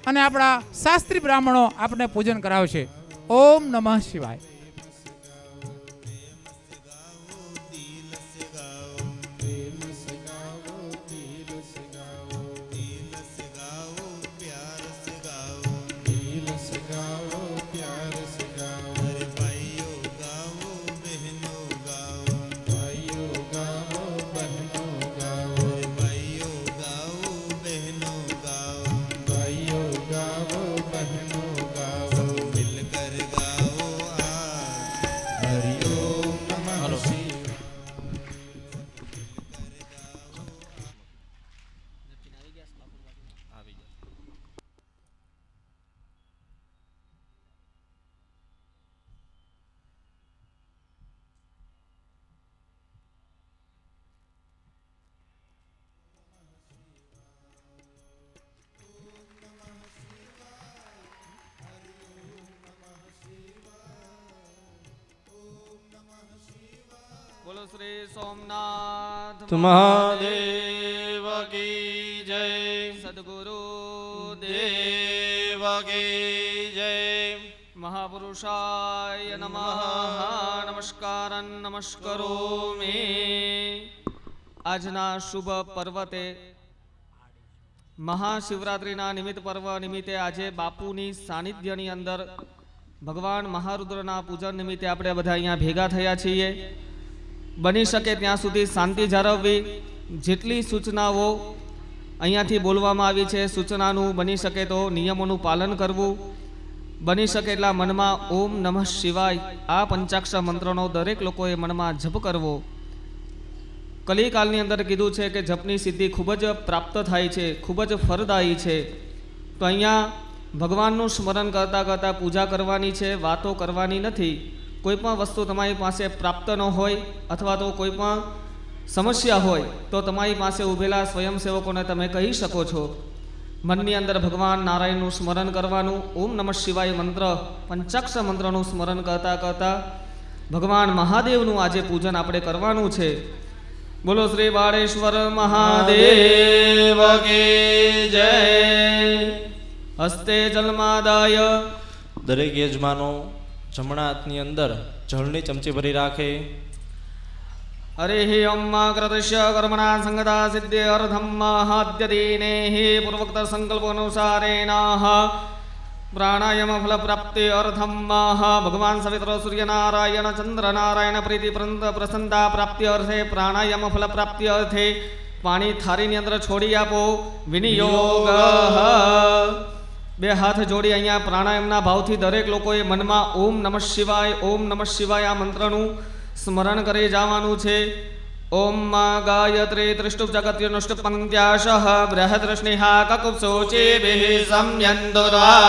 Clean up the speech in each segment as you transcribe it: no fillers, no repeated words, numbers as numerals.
અને આપણા શાસ્ત્રી બ્રાહ્મણો આપણે પૂજન કરાવશે. ઓમ નમઃ શિવાય. બોલો શ્રી સોમનાથ મહાદેવ કી જય. સદગુરુ દેવ કી જય. મહાપુરુષાય નમઃ. નમસ્કાર નમસ્કરોમિ. આજના શુભ પર્વતે મહાશિવરાત્રિના નિમિત્ત પર્વ નિમિત્તે આજે બાપુની સાનિધ્યની અંદર ભગવાન મહારુદ્રના પૂજન નિમિત્તે આપણે બધા અહીંયા ભેગા થયા છીએ. બની શકે ત્યાં સુધી શાંતિ જાળવવી. જેટલી સૂચનાઓ અહીંયાથી બોલવામાં આવી છે સૂચનાનું બની શકે તો નિયમોનું પાલન કરવું. બની શકે એટલા મનમાં ઓમ નમઃ શિવાય આ પંચાક્ષર મંત્રનો દરેક લોકોએ મનમાં જપ કરવો. કલિકાલની અંદર કીધું છે કે જપની સિદ્ધિ ખૂબ જ પ્રાપ્ત થાય છે, ખૂબ જ ફળદાયી છે. તો અહીંયા ભગવાનનું સ્મરણ કરતાં કરતાં પૂજા કરવાની છે, વાતો કરવાની નથી. કોઈ પણ વસ્તુ તમારી પાસે પ્રાપ્ત ન હોય અથવા તો કોઈ પણ સમસ્યા હોય તો તમારી પાસે ઊભેલા સ્વયંસેવકોને તમે કહી શકો છો. મનની અંદર ભગવાન નારાયણનું સ્મરણ કરવાનું. ઓમ નમઃ શિવાય મંત્ર પંચાક્ષર મંત્રનું સ્મરણ કરતાં કરતાં ભગવાન મહાદેવનું આજે પૂજન આપણે કરવાનું છે. બોલો શ્રી બાળેશ્વર મહાદેવ કી જય. હસ્તે જલમાદાય. દરેક યજમાનો જમણા હાથની અંદર જળની ચમચી ભરી રાખે. હરિ ઓમ કૃતસ્ય કર્મણા સંગતા સિદ્ધે અર્ધમ હાદ્યદીને પૂર્વોક્ત સંકલ્પ અનુસારેણ પ્રાણાયામ ફલ પ્રાપ્તિ અર્થમ ભગવાન સવિત્ર સૂર્યનારાયણ ચંદ્રનારાયણ પ્રીતિ પ્રસન્નતા પ્રાપ્તિ અર્થે પ્રાણાયામ ફલ પ્રાપ્તિ અર્થે પાણી થાળીની અંદર છોડી આપો. વિનિયોગ. બે હાથ જોડી અહીંયા પ્રાણાયામના ભાવથી દરેક લોકોએ મનમાં ઓમ નમઃ શિવાય ઓમ નમઃ શિવાય આ મંત્રનું સ્મરણ કરી જવાનું છે. ઓમ ગાયત્રી ત્રિષ્ટુપ જગત્યુનુષ્ટુપ પંક્ત્યાશઃ બૃહદ્રશ્નિહા કકુપ્સોચિભિઃ સંયન્તુર્વા.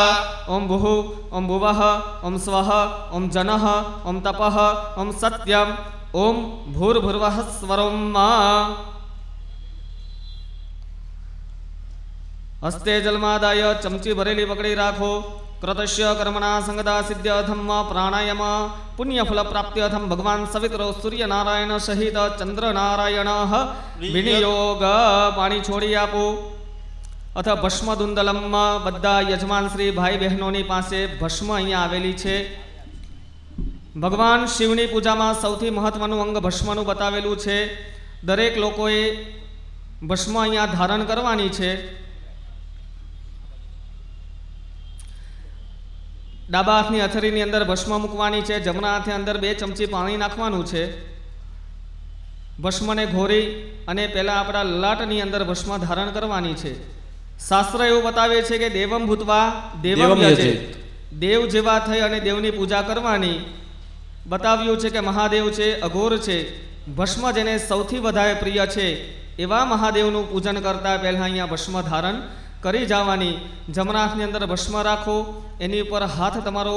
ઓમ ભુઃ ઓમ ભુવઃ ઓમ સ્વઃ ઓમ જનઃ ઓમ તપઃ ઓમ સત્યમ ઓમ ભૂર્ભુવઃ સ્વરમ. હસ્તે જલમાદાય ચમચી ભરેલી પકડી રાખો. કૃતસ્ય કર્મણા સંગતા સિદ્ધ્યર્થમ પ્રાણાયામ પુણ્યફલ પ્રાપ્ત્યર્થમ ભગવાન સવિત્ર સૂર્યનારાયણ સહિત ચંદ્રનારાયણ વિનિયોગ. પાણી છોડી આપો. અથ ભસ્મ દુંદલમ. બધા યજમાન શ્રી ભાઈ બહેનોની પાસે ભસ્મ અહીંયા આવેલી છે. ભગવાન શિવની પૂજામાં સૌથી મહત્વનું અંગ ભસ્મનું બતાવેલું છે. દરેક લોકોએ ભસ્મ અહીંયા ધારણ કરવાની છે. ડાબા હાથની અથડીની અંદર ભસ્મ મૂકવાની છે. જમણા હાથે અંદર 2 ચમચી પાણી નાખવાનું છે. ભસ્મને ઘોરી અને પહેલાં આપણા લલાટની અંદર ભસ્મ ધારણ કરવાની છે. શાસ્ત્ર એવું બતાવે છે કે દેવમ ભૂતવા દેવમ યજેત. દેવ જેવા થઈ અને દેવની પૂજા કરવાની. બતાવ્યું છે કે મહાદેવ છે, અઘોર છે. ભસ્મ જેને સૌથી વધારે પ્રિય છે એવા મહાદેવનું પૂજન કરતાં પહેલાં અહીંયા ભસ્મ ધારણ કરી જવાની. જમણા હાથની અંદર ભસ્મ રાખો. એની ઉપર હાથ તમારો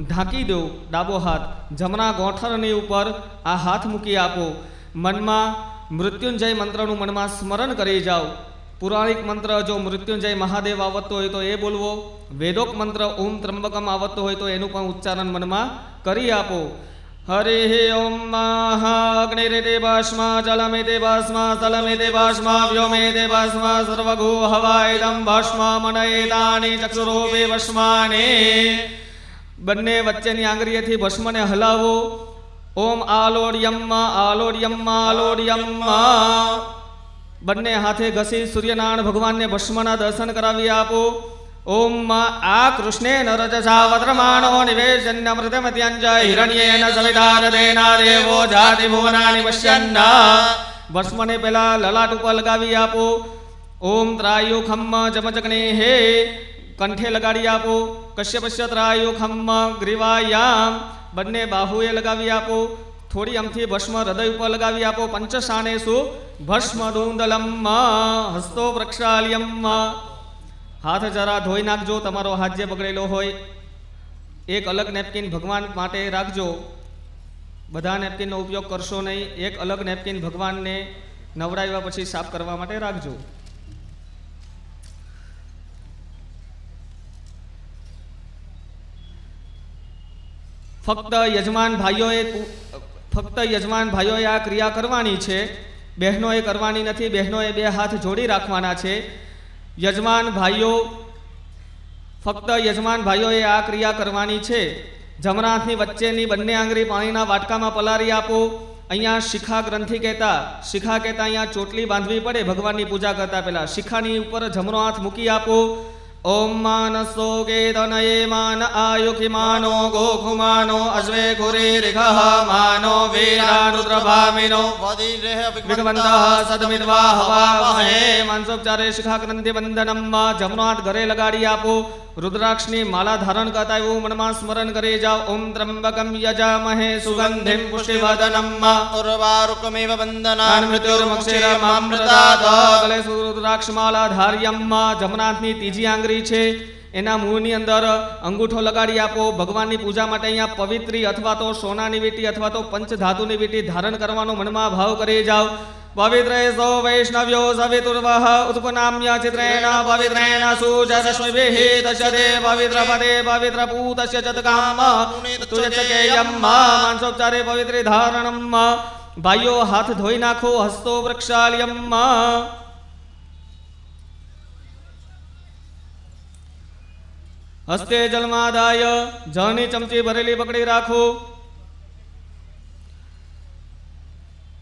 ઢાંકી દો. ડાબો હાથ જમણા ગોઠણની ઉપર આ હાથ મૂકી આપો. મનમાં મૃત્યુંજય મંત્રનું મનમાં સ્મરણ કરી જાઓ. પુરાણિક મંત્ર જો મૃત્યુંજય મહાદેવ આવડતો હોય તો એ બોલવો. વેદોક મંત્ર ઓમ ત્રંબકમ આવડતો હોય તો એનું પણ ઉચ્ચારણ મનમાં કરી આપો. हरिः ॐ अग्निरिति भस्म जलमिति भस्म स्थलमिति भस्म व्योमिति भस्म सर्वगो हवाइदं भस्म मनयेतानि चक्षुरूपे भस्मानि બંને વચ્ચેની આંગળીએથી ભસ્મને હલાવો. ઓમ આલોડ્યમ આલોડ્યમ આલોડ્યમ. બંને હાથે ઘસી સૂર્યનારાયણ ભગવાનને ભસ્મના દર્શન કરાવી આપો. ઓમ આ કૃષ્ણેન રજસા વદ્રમાણો નિવેશન્યમૃતમત્યંજ હિરણ્યેન સવિતારદેના દેવો જાતિ ભુવનાનિ પશ્યન્ન. ભસ્મને પહેલા લલાટ ઉપર લગાવી આપો. ઓમ ત્રાયુખમ જમચગ્નેઃ કંઠે લગાડી આપો. કશ્યપસ્ય ત્રાયુખમ ગ્રીવાયામ બંને બાહુએ લગાવી આપો. થોડી અમથી ભસ્મ હૃદય ઉપર લગાવી આપો. પંચશાનેષુ ભસ્મ દુંદલમ હસ્તો પ્રક્ષાલ્યમ. હાથ જરા ધોઈ નાખજો. તમારો હાથ જે બગડેલો હોય એક અલગ નેપકિન ભગવાન માટે રાખજો. બધા નેપકિનનો ઉપયોગ કરશો નહીં. એક અલગ નેપકિન ભગવાનને નવડાવ્યા પછી સાફ કરવા માટે રાખજો. ફક્ત યજમાન ભાઈઓએ આ ક્રિયા કરવાની છે. બહેનોએ કરવાની નથી. બહેનોએ બે હાથ જોડી રાખવાના છે. યજમાન ભાઈઓએ આ ક્રિયા કરવાની છે. જમણા હાથની વચ્ચેની બંને આંગળી પાણીના વાટકામાં પલારી આપો. અહીંયા શિખા ગ્રંથિ કહેતા અહીંયા ચોટલી બાંધવી પડે ભગવાનની પૂજા કરતા પહેલા. શિખાની ઉપર જમણો હાથ મૂકી આપો. ઓમ માનસો કેતનયે માન આયુખિમાનો ગોખુમાનો અશ્વે ઘુરીરિખઃ માનો વીરાનુદ્રભામિનો વિઘ્વંતઃ સદમિદ્વા હવામહે. માનસોપચારે શિખાગ્રંથિ વંદનમ. જમણો હાથ ઘરે લગાડી આપો. રુદ્રાક્ષની માળા ધારણ કરતા એવું મનમાં સ્મરણ કરી જાઓ. ઓમ ત્રંબકમ યજામહે સુગંધિમ પુષ્ટિવર્ધનમ ઉર્વારુકમેવ વંદનાન મૃત્યુર્મક્ષીરમામૃતાદ. ગલે રુદ્રાક્ષ માળા ધાર્યમ. જમણા હાથની ત્રીજી આંગળી છે એના મુંહની અંદર અંગૂઠો લગાડી આપો. ભગવાનની પૂજા માટે અહીંયા પવિત્રી અથવા તો સોનાની વીંટી અથવા તો પંચધાતુની વીંટી ધારણ કરવાનો મનમાં ભાવ કરી જાઓ. પવિત્રેસો વૈષ્ણવ્યો સવિતુર્વઃ ઉત્પનામ્ય ચિત્રેણ પવિત્રેણ સુજરશ્મિભિઃ તસ્ય તે પવિત્ર પદે પવિત્ર પૂતસ્ય ચતકામ તુજચકેયમ. માનસોપચારે પવિત્રી ધારણમ. ભાઈઓ હાથ ધોઈ નાખો. હસ્તો પ્રક્ષાલ્યમ. હસ્તે જલમાદાય જળની ચમચી ભરેલી પકડી રાખો.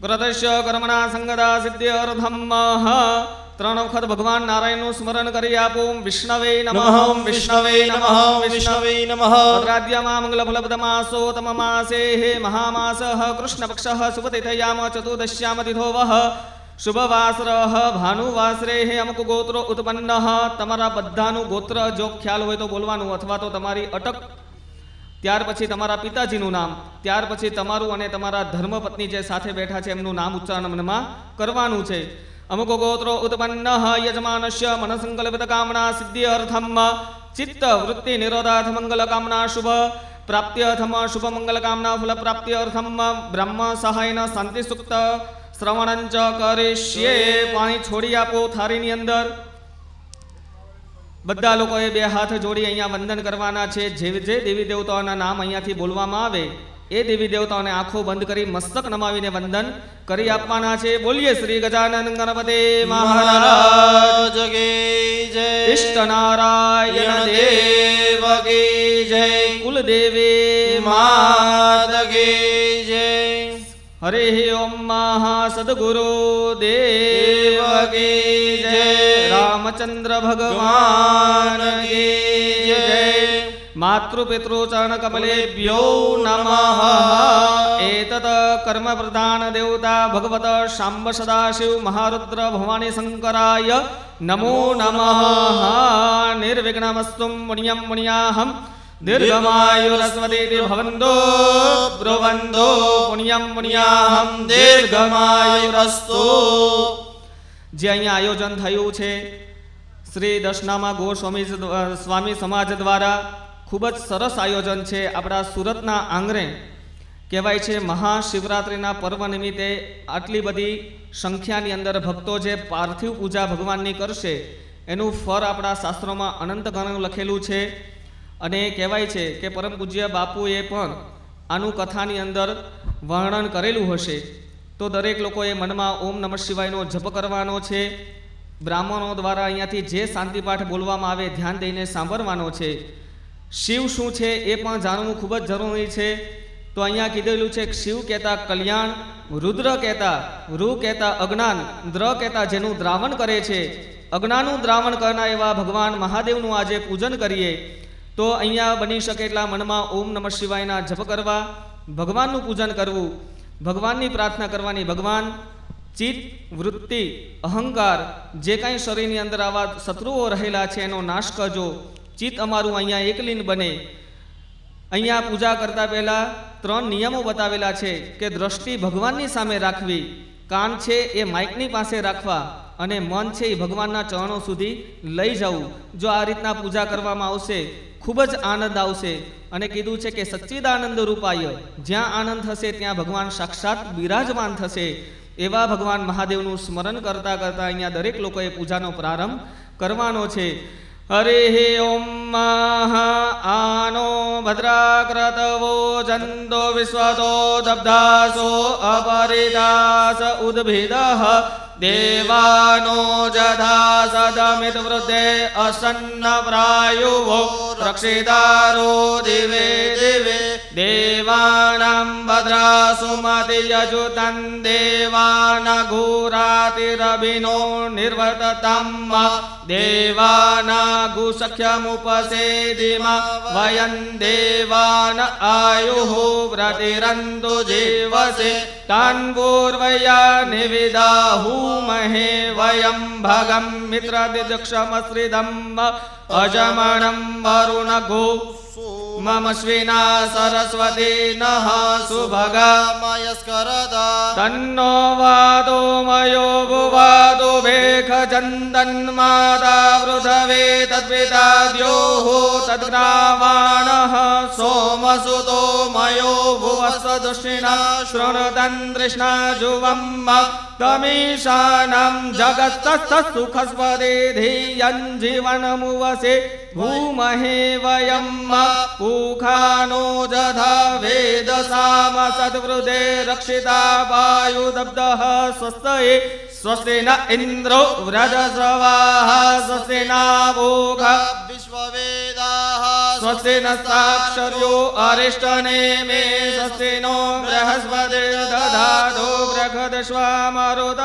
પ્રદર્શ્ય કર્મણા સંગદા સિદ્ધ્યર્થમ. ત્રણ વખત ભગવાન નારાયણનું સ્મરણ કરી આપો. વિષ્ણવે નમઃ વિષ્ણવે નમઃ વિષ્ણવે નમઃ. ભદ્રાદ્યામાં મંગલફલપ્રદમાસો તમમાસે હે મહામાસઃ કૃષ્ણપક્ષઃ સુપતિથયામ ચતુર્દશ્યામ તિથો વઃ શુભવાસરઃ ભાનુવાસરે હે અમુક ગોત્રો ઉત્પન્ન. તમારા બધાનું ગોત્ર જો ખ્યાલ હોય તો બોલવાનું અથવા તો તમારી અટક. ત્યાર પછી તમારા પિતાજીનું નામ. ત્યાર પછી તમારું અને તમારા ધર્મપત્ની જે સાથે બેઠા છે એમનું નામ ઉચ્ચારણ મનમાં કરવાનું છે. અમુક ગોત્રો ઉત્પન્ન યજમાનસ્ય મનસંકલ્પિત કામના સિદ્ધ્યર્થમ ચિત્ત વૃત્તિ નિરોધાર્થ મંગલ કામના શુભ પ્રાપ્ત્યર્થમ શુભ મંગલ કામના ફલ પ્રાપ્ત્યર્થમ બ્રહ્મ સહાયન શાંતિ સુક્ત શ્રવણંચ કરીશ્યે. પાણી છોડી આપો થાળીની અંદર. બધા લોકોએ બે હાથ જોડી અહીંયા વંદન કરવાના છે. જે દેવી દેવતાઓના નામ અહીંયાથી બોલવામાં આવે એ દેવી દેવતાઓને આંખો બંધ કરી મસ્તક નમાવીને વંદન કરી આપવાના છે. બોલીએ શ્રી ગજાનન ગણપતે મહારાજ કી જય. ઇષ્ટ નારાયણ દેવ કી જય. કુલદેવી માત કી જય. હરે ઓમ સદગુરુ દેવ કી જય. રામચંદ્ર ભગવાન કી જય. માતૃપિતૃ ચરણ કમલેભ્યો નમઃ. એતત કર્મ પ્રધાન દેવતા ભગવત શાંબ સદાશિવ મહારુદ્ર ભવાની શંકરાય નમો નમઃ. નિર્વિઘ્નમસ્તુ પુણ્યમ પુણ્યાહમ દીર્ઘમાયુરસ્વતી ભવંતો બ્રુવંતો પુણ્યમ પુણ્યાહમ દીર્ઘમાયુરસ્તુ. જે અહીંયા આયોજન થયું છે શ્રી દશનામા ગોસ્વામી સ્વામી સમાજ દ્વારા ખૂબ જ સરસ આયોજન છે. આપણા સુરતના આંગણે કહેવાય છે મહાશિવરાત્રિના પર્વ નિમિત્તે આટલી બધી સંખ્યાની અંદર ભક્તો જે પાર્થિવ પૂજા ભગવાનની કરશે એનું ફળ આપણા શાસ્ત્રોમાં અનંત ગણું લખેલું છે. અને કહેવાય છે કે પરમ પૂજ્ય બાપુએ પણ આનું કથાની અંદર વર્ણન કરેલું હશે તો દરેક લોકોએ મનમાં ઓમ નમઃ શિવાયનો જપ કરવાનો છે. બ્રાહ્મણો દ્વારા અહીંયાથી જે શાંતિપાઠ બોલવામાં આવે ધ્યાન દઈને સાંભળવાનો છે. શિવ શું છે એ પણ જાણવું ખૂબ જ જરૂરી છે. તો અહીંયા કીધેલું છે કે શિવ કહેતા કલ્યાણ, રુદ્ર કહેતા, રૂ કહેતા અજ્ઞાન, દ્ર કહેતા જેનું દ્રાવણ કરે છે. અજ્ઞાનનું દ્રાવણ કરનાર એવા ભગવાન મહાદેવનું આજે પૂજન કરીએ તો અહીંયા બની શકે એટલા મનમાં ઓમ નમઃ શિવાયના જપ કરવા, ભગવાનનું પૂજન કરવું, ભગવાનની પ્રાર્થના કરવાની. ભગવાન ચિત્ત, વૃત્તિ, અહંકાર જે કાંઈ શરીરની અંદર આવા શત્રુઓ રહેલા છે એનો નાશ કરજો. ચિત્ત અમારું અહીંયા એકલીન બને. અહીંયા પૂજા કરતા પહેલાં 3 નિયમો બતાવેલા છે કે દ્રષ્ટિ ભગવાનની સામે રાખવી, કાન છે એ માઇકની પાસે રાખવા અને મન છે એ ભગવાનના ચરણો સુધી લઈ જવું. જો આ રીતના પૂજા કરવામાં આવશે ખૂબ જ આનંદ આવશે. અને કીધું છે કે સચ્ચિદાનંદ રૂપાય, જ્યાં આનંદ થશે ત્યાં ભગવાન સાક્ષાત બિરાજમાન થશે. એવા ભગવાન મહાદેવનું સ્મરણ કરતાં કરતાં અહીંયા દરેક લોકોએ પૂજાનો પ્રારંભ કરવાનો છે. હરે ઓમ આનો ભદ્રાક્રતવો જંતો વિશ્વતો દબ્ધાસો અપરિદાસ ઉદ્ભિદઃ દેવાનો જધા સદમિત વૃદ્ધે અસન્ન પ્રાયુવો રક્ષિતારો દિવે દિવે દેવાનાં ભદ્રાસુમતિ યજુતં દેવાન ઘોરાતિરભિનો નિર્વર્તતમ દેવાના ગુસખ્યમુપસેદિમા વયં દેવાન આયુઃ વ્રતિરન્તુ જીવસે તાન પૂર્વયા નિવિદાહુમહે વયં ભગં મિત્રદિદક્ષમશ્રિદમ અજમણં વરુણગો મમ શ્વિના સરસ્વતી નઃ સુભગામયસ્કરદા તન્નો વાદો મયો ભુવાદો ભેખચંદન માતા પૃથવે તદ્વિતાદ્યોઃ તદ્ગ્રાવાણઃ સોમસુતો મયો ભુવસ્વદુષ્ટિના શૃણુતં તૃષ્ણા જુવમ તમીશાનાં જગત્સુખસ્પદે ધિયં જીવનમુવસે ભૂમહે વયં પૂખાનો જધા વેદસામ સદ્વૃદે રક્ષિતા વાયુદબ્ધઃ સ્વસ્તયે સ્વસ્તિ ન ઇન્દ્રો વ્રજસ્રવાઃ સ્વસ્તિ નાભોગા વિશ્વવેદાઃ સ્વસ્તિ નસ્તાક્ષર્યો અરિષ્ટનેમે સ્વસ્તિ નો બૃહસ્પતિર્દધાતો બૃહદશ્વામરુતઃ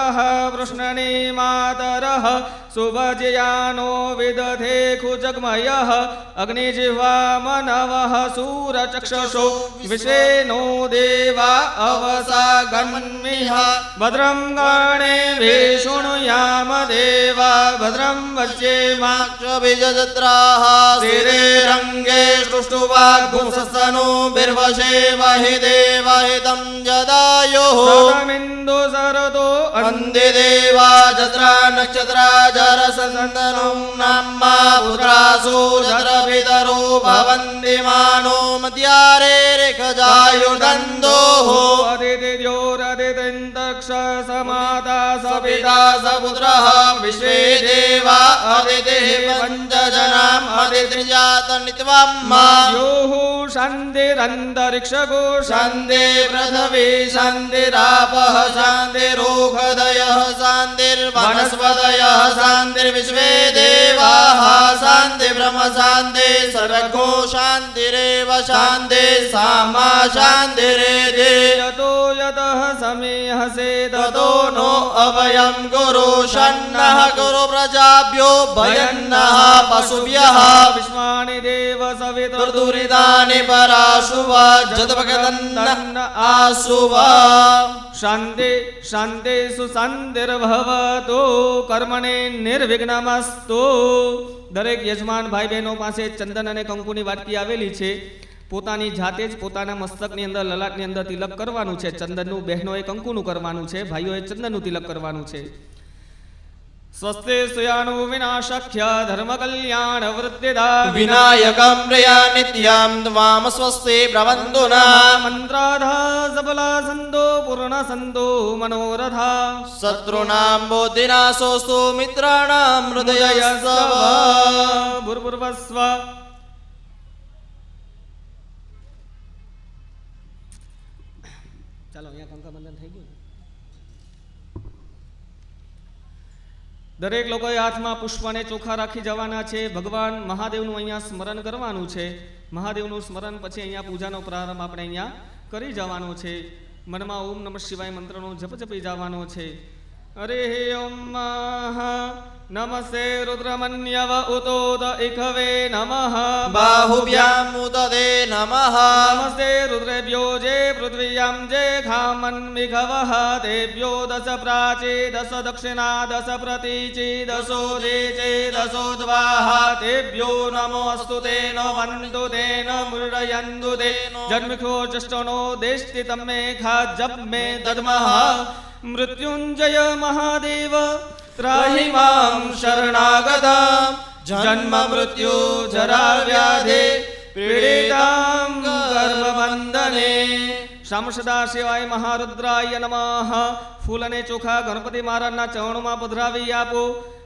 વૃષ્ણની માતરઃ સુભજયાનો વિદધે ખુજગમયઃ અગ્નિજિહ્વા મનવઃ સૂરચક્ષુષો વિશ્વેનો દેવા અવસાગન્મિહ ભદ્રં ગણેભિः શૃણુયામ દેવા ભદ્રં વચ્ચેમાક્ષભિજત્રાઃ શિરે રંગે સ્તુષ્ટુવાગ્ભુસસ્તનો બિર્વશેમહિ દેવહિतं જદાયોઃ સતમિન્દુ સરતો અંદે દેવા જત્રા નક્ષત્રા જરસંદનો નામ્મા પુત્રાસુ જરપિતરો ભવન્તિ માનો મધ્યારે રેખજાયુર્દંદોઃ અદિતિર્યોરદિતિંતક્ષ સમાતા સપિતા સપુત્રઃ વિશ્વે દેવા અદિતિઃ પંચજનામ અદિતિર્જાત નિત્વમ્મા યોઃ શાન્તિરંતરિક્ષગો શાન્તિ પૃથ્વી શાન્તિરાપઃ શાન્તિરોષધયઃ શાન્તિર્વનસ્પતયઃ શાન્તિર્વિશ્વે દેવાઃ શાન્તિ બ્રહ્મ શાન્તિ સર્વગો શાન્તિરેવ શાન્તિ સામા શાન્તિરેતિ તતો યતઃ સમેહસે તતો નો અભયં ગુરુ શન્નઃ ગુરુ પ્રજાભ્યો ભયન્નઃ પશુભ્યઃ વિશ્વાનિ દેવ સવિતુર્દુરિતાનિ પરાશુવા જતભગતન્ન આશુવા શાન્તિ શાન્તિ સુશાન્તિર્ભવતુ કર્મણે નિર્વિઘ્નમસ્તુ. દરેક યજમાન ભાઈ બહેનો પાસે ચંદન અને કંકુની વાટકી આવેલી છે. પોતાની જાતે જ પોતાના મસ્તકની અંદર લલાટની અંદર તિલક કરવાનું છે. ચંદનનું બહેનોએ કંકુનું કરવાનું છે, ભાઈઓએ ચંદનનું તિલક કરવાનું છે. સ્વસ્તે સુયાનુ વિનાશક્ય ધર્મ કલ્યાણ વૃદ્ધિદા વિનાયકં પ્રિયા નિત્યં ત્વામ સ્વસ્તિ પ્રવંદુના મંત્રાધા સફલા સંતો પૂર્ણ સંતો મનોરથા શત્રુનાં બોધિનાશોસ્તુ મિત્રાણાં હૃદયસ્વ ભૂર્ભુવસ્વ ચાલો અહીંયા કંકાબંધન થઈ ગયું. દરેક લોકોએ હાથમાં પુષ્પ અને ચોખા રાખી જવાના છે. ભગવાન મહાદેવનું અહીંયા સ્મરણ કરવાનું છે. મહાદેવનું સ્મરણ પછી અહીંયા પૂજાનો પ્રારંભ આપણે અહીંયા કરી જવાનો છે. મનમાં ઓમ નમઃ શિવાય મંત્રનો જપ જપી જવાનો છે. અરે ઓમ નમસ્તે રુદ્રમન્યવ ઉતોદ ઇખવે નમઃ બાહુભ્યામ ઉદદે નમઃ નમસ્તે રુદ્રેભ્યો જે પૃથ્વીયામ જે ખામન વિઘવઃ તેભ્યો દશ પ્રાચે દશ દક્ષિણા દશ પ્રતીચી દશો દેચે દશો દ્વાહા તેભ્યો નમો અસ્તુ તેન વંદુ તેન મુરયન્તુ તેન જન્મખો જષ્ટનો દેષ્ટિ તમ્મે ખા જપ મે દદ્મઃ મૃત્યુંજય મહાદેવ ત્રાહિ મામ શરણાગતમ જન્મ મૃત્યુ જરા વ્યાધે પીડિતામ ગર્ભબંધને. શ્યામ સદા શિવાય મહારુદ્રાય નમઃ. ફૂલ અને ચોખા ગણપતિ મહારાજના ચરણોમાં પધરાવી આપો,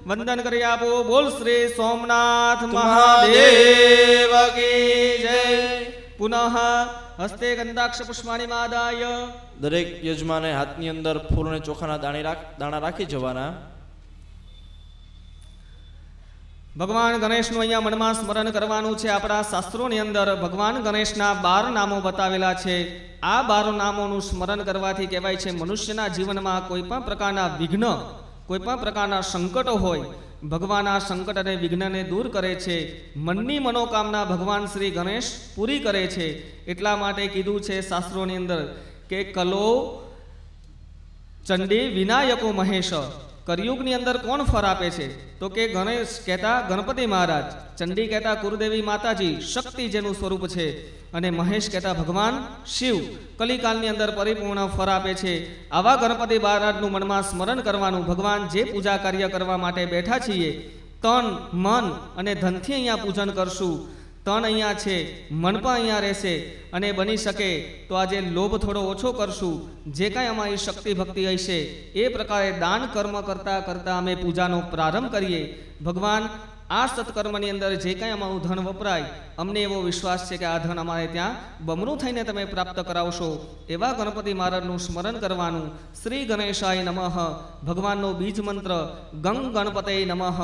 વંદન કરી આપો. બોલ શ્રી સોમનાથ મહાદેવ કી જય. પુનઃ હસ્તે ગંધાક્ષ પુષ્પાણી માદાય. દરેક યજમાને હાથની અંદર ફૂલ અને ચોખાના દાણા રાખી જવાના. ભગવાન ગણેશનું અહીંયા મનમાં સ્મરણ કરવાનું છે. આપણા શાસ્ત્રોની અંદર ભગવાન ગણેશના 12 નામો બતાવેલા છે. આ 12 નામોનું સ્મરણ કરવાથી કહેવાય છે મનુષ્યના જીવનમાં કોઈ પણ પ્રકારના વિઘ્ન, કોઈ પણ પ્રકારના સંકટો હોય, ભગવાન આ સંકટ અને વિઘ્નને દૂર કરે છે. મનની મનોકામના ભગવાન શ્રી ગણેશ પૂરી કરે છે. એટલા માટે કીધું છે શાસ્ત્રોની અંદર કે કલો ચંડી વિનાયકો મહેશ. કળિયુગની અંદર કોણ ફર આપે છે? તો કે ગણેશ કહેતા ગણપતિ મહારાજ, ચંડી કહેતા કુરુદેવી માતાજી શક્તિ જેનું સ્વરૂપ છે, અને મહેશ કહેતા ભગવાન શિવ કલિકાલની અંદર પરિપૂર્ણ ફર આપે છે. આવા ગણપતિ મહારાજનું મનમાં સ્મરણ કરવાનું. ભગવાન જે પૂજા કાર્ય કરવા માટે બેઠા છીએ, તન મન અને ધનથી અહીંયા પૂજન કરશું. તન અહીંયા છે, મન પણ અહીંયા રહેશે, અને બની શકે તો આજે લોભ થોડો ઓછો કરશું. જે કાંઈ અમારી શક્તિ ભક્તિ હશે એ પ્રકારે દાન કર્મ કરતાં કરતાં અમે પૂજાનો પ્રારંભ કરીએ. ભગવાન આ સત્કર્મની અંદર જે કાંઈ અમારું ધન વપરાય, અમને એવો વિશ્વાસ છે કે આ ધન અમારે ત્યાં બમણું થઈને તમે પ્રાપ્ત કરાવશો. એવા ગણપતિ મહારાજનું સ્મરણ કરવાનું. શ્રી ગણેશાય નમઃ ભગવાનનો બીજ મંત્ર ગંગ ગણપતે નમઃ.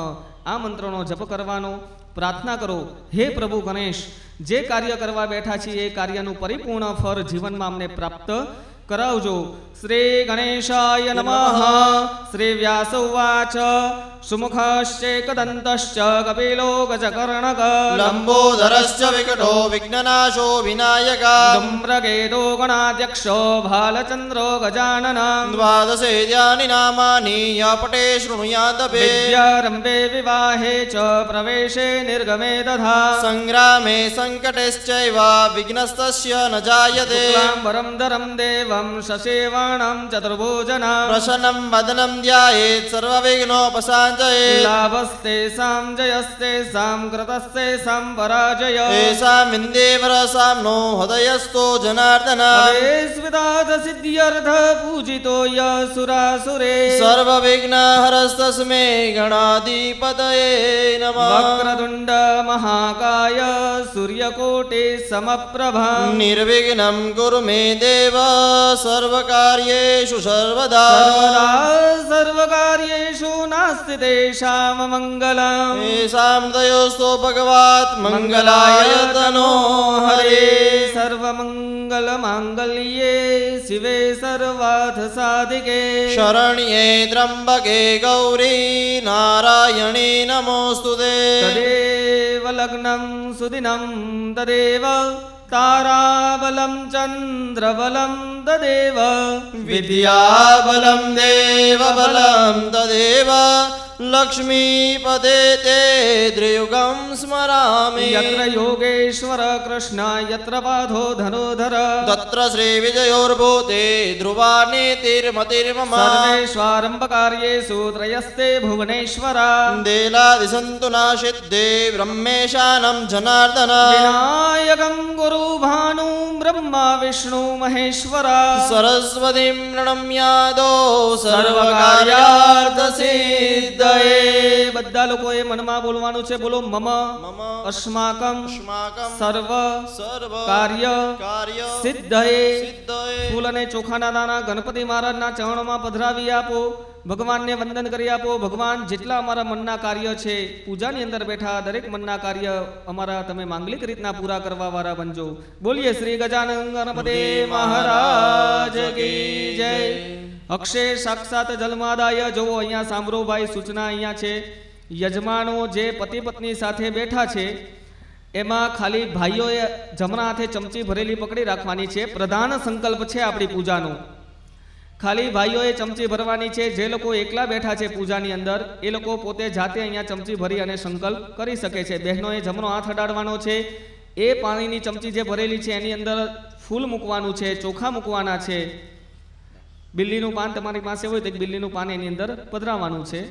આ મંત્રનો જપ કરવાનો. પ્રાર્થના કરો, હે પ્રભુ ગણેશ, જે કાર્ય કરવા બેઠા છીએ એ કાર્યનું પરિપૂર્ણ ફળ જીવનમાં અમને પ્રાપ્ત કરાવજો. શ્રી ગણેશાય નમઃ. શ્રી વ્યાસ ઉવાચ સુમુખશ્ચેકદંતશ્ચ કપિલો ગજકર્ણક લંબોદરશ્ચ વિકટો વિઘ્નનાશો વિનાયક ધૂમ્રકેતો ગણાધ્યક્ષો ભાલચંદ્રો ગજાનન દ્વાદશેદ્યાનિ નામાનિ ય પટે શૃણુયાદપે વિદ્યારંભે વિવાહે ચ પ્રવેશે નિર્ગમે તથા સંગ્રામે સંકટેશ્ચૈવ વિઘ્નસ્તસ્ય ન જાયતે શુક્લાંબરમ ધરમ દેવમ શશેવાણમ ચતુર્ભુજના પ્રસન્നം વદनं ધ્યાયેત સર્વવિઘ્નોપશાંતયે લાભસ્તેષાં જયસ્તેષાં કૃતસ્તેષાં પરાજય એષાં ઇન્દેવરસાં નો હૃદયસ્થો જનાર્દન સ્વિદાથ સિદ્ધ્યર્થ પૂજિતો યસુરાસુરે સર્વવિઘ્નહરસ્તસ્મે ગણાધિપતયે નમઃ વક્રતુંડ મહાકાય સૂર્યકોટે સમપ્રભા નિર્વિઘ્नं કુરુ મે દેવ સર્વકાર્યેષુ સર્વદા સર્વકાર્યેષુ નાસ્તિ તેષાં મંગલમ એષાં દયોસ્તો ભગવાત મંગલાયતનો હરે સર્વમંગલ માંગલ્યે શિવે સર્વાર્થ સાધિકે શરણ્યે ત્રંબકે ગૌરી નારાયણી નમોસ્તુતે તદેવ લગ્નમ સુદિનમ તદેવ તારાબલમ ચંદ્રબલમ તદેવ વિદ્યાબલમ દેવબલમ તદેવ લક્ષ્મીપદે તે ત્રિયુગમ સ્મરામિ યત્ર યોગેશ્વર કૃષ્ણ યત્ર પાધો ધનુધર તત્ર શ્રી વિજયોર્ભૂતે ધ્રુવાનેતિર્મતિર્મમ સર્વેશ્વારંભકાર્યેષુ ત્રયસ્તે ભુવનેશ્વરા દેલાદિસંતુ નાસિદ્ધે બ્રહ્મેશાનમ જનાર્દન વિનાયકં ગુરુ ભાનુ બ્રહ્મા વિષ્ણુ મહેશ્વરા સરસ્વતીમ નણમ્યાદો સર્વકાર્યાર્થ સિદ્ધ સિદ્ધયે બધા લોકોએ મનમાં બોલવાનું છે. બોલો મમ મમ અસ્માકમ અસ્માકમ સર્વ સર્વ કાર્ય કાર્ય સિદ્ધયે. સિદ્ધયે ફૂલ અને ચોખાના દાણા ગણપતિ મહારાજના ચરણોમાં પધરાવી આપો. ભગવાનને વંદન કરી આપો. ભગવાન જેટલા અમારા મનના કાર્ય છે, પૂજાની અંદર બેઠા દરેક મનના કાર્ય અમારા તમે માંગલિક રીતના પૂરા કરવા વાળા બનજો. બોલીએ શ્રી ગજાનન ગણપતિ મહારાજ કી જય. અક્ષય સાક્ષાત જલમાદાય. જોવો અહીંયા સાંભળો ભાઈ, સૂચના અહીંયા છે. યજમાનો જે પતિ પત્ની સાથે બેઠા છે એમાં ખાલી ભાઈઓએ જમણા હાથે ચમચી ભરેલી પકડી રાખવાની છે. પ્રધાન સંકલ્પ છે આપણી પૂજાનો. ખાલી ભાઈઓએ ચમચી ભરવાની છે. જે લોકો એકલા બેઠા છે પૂજાની અંદર એ લોકો પોતે જાતે અહીંયા ચમચી ભરી અને સંકલ્પ કરી શકે છે. બહેનોએ જમણો હાથ અડાડવાનો છે. એ પાણીની ચમચી જે ભરેલી છે એની અંદર ફૂલ મૂકવાનું છે, ચોખા મૂકવાના છે. બિલ્લીનું પાન તમારી પાસે હોય તો એક બિલ્લીનું પાન એની અંદર પધરાવવાનું છે.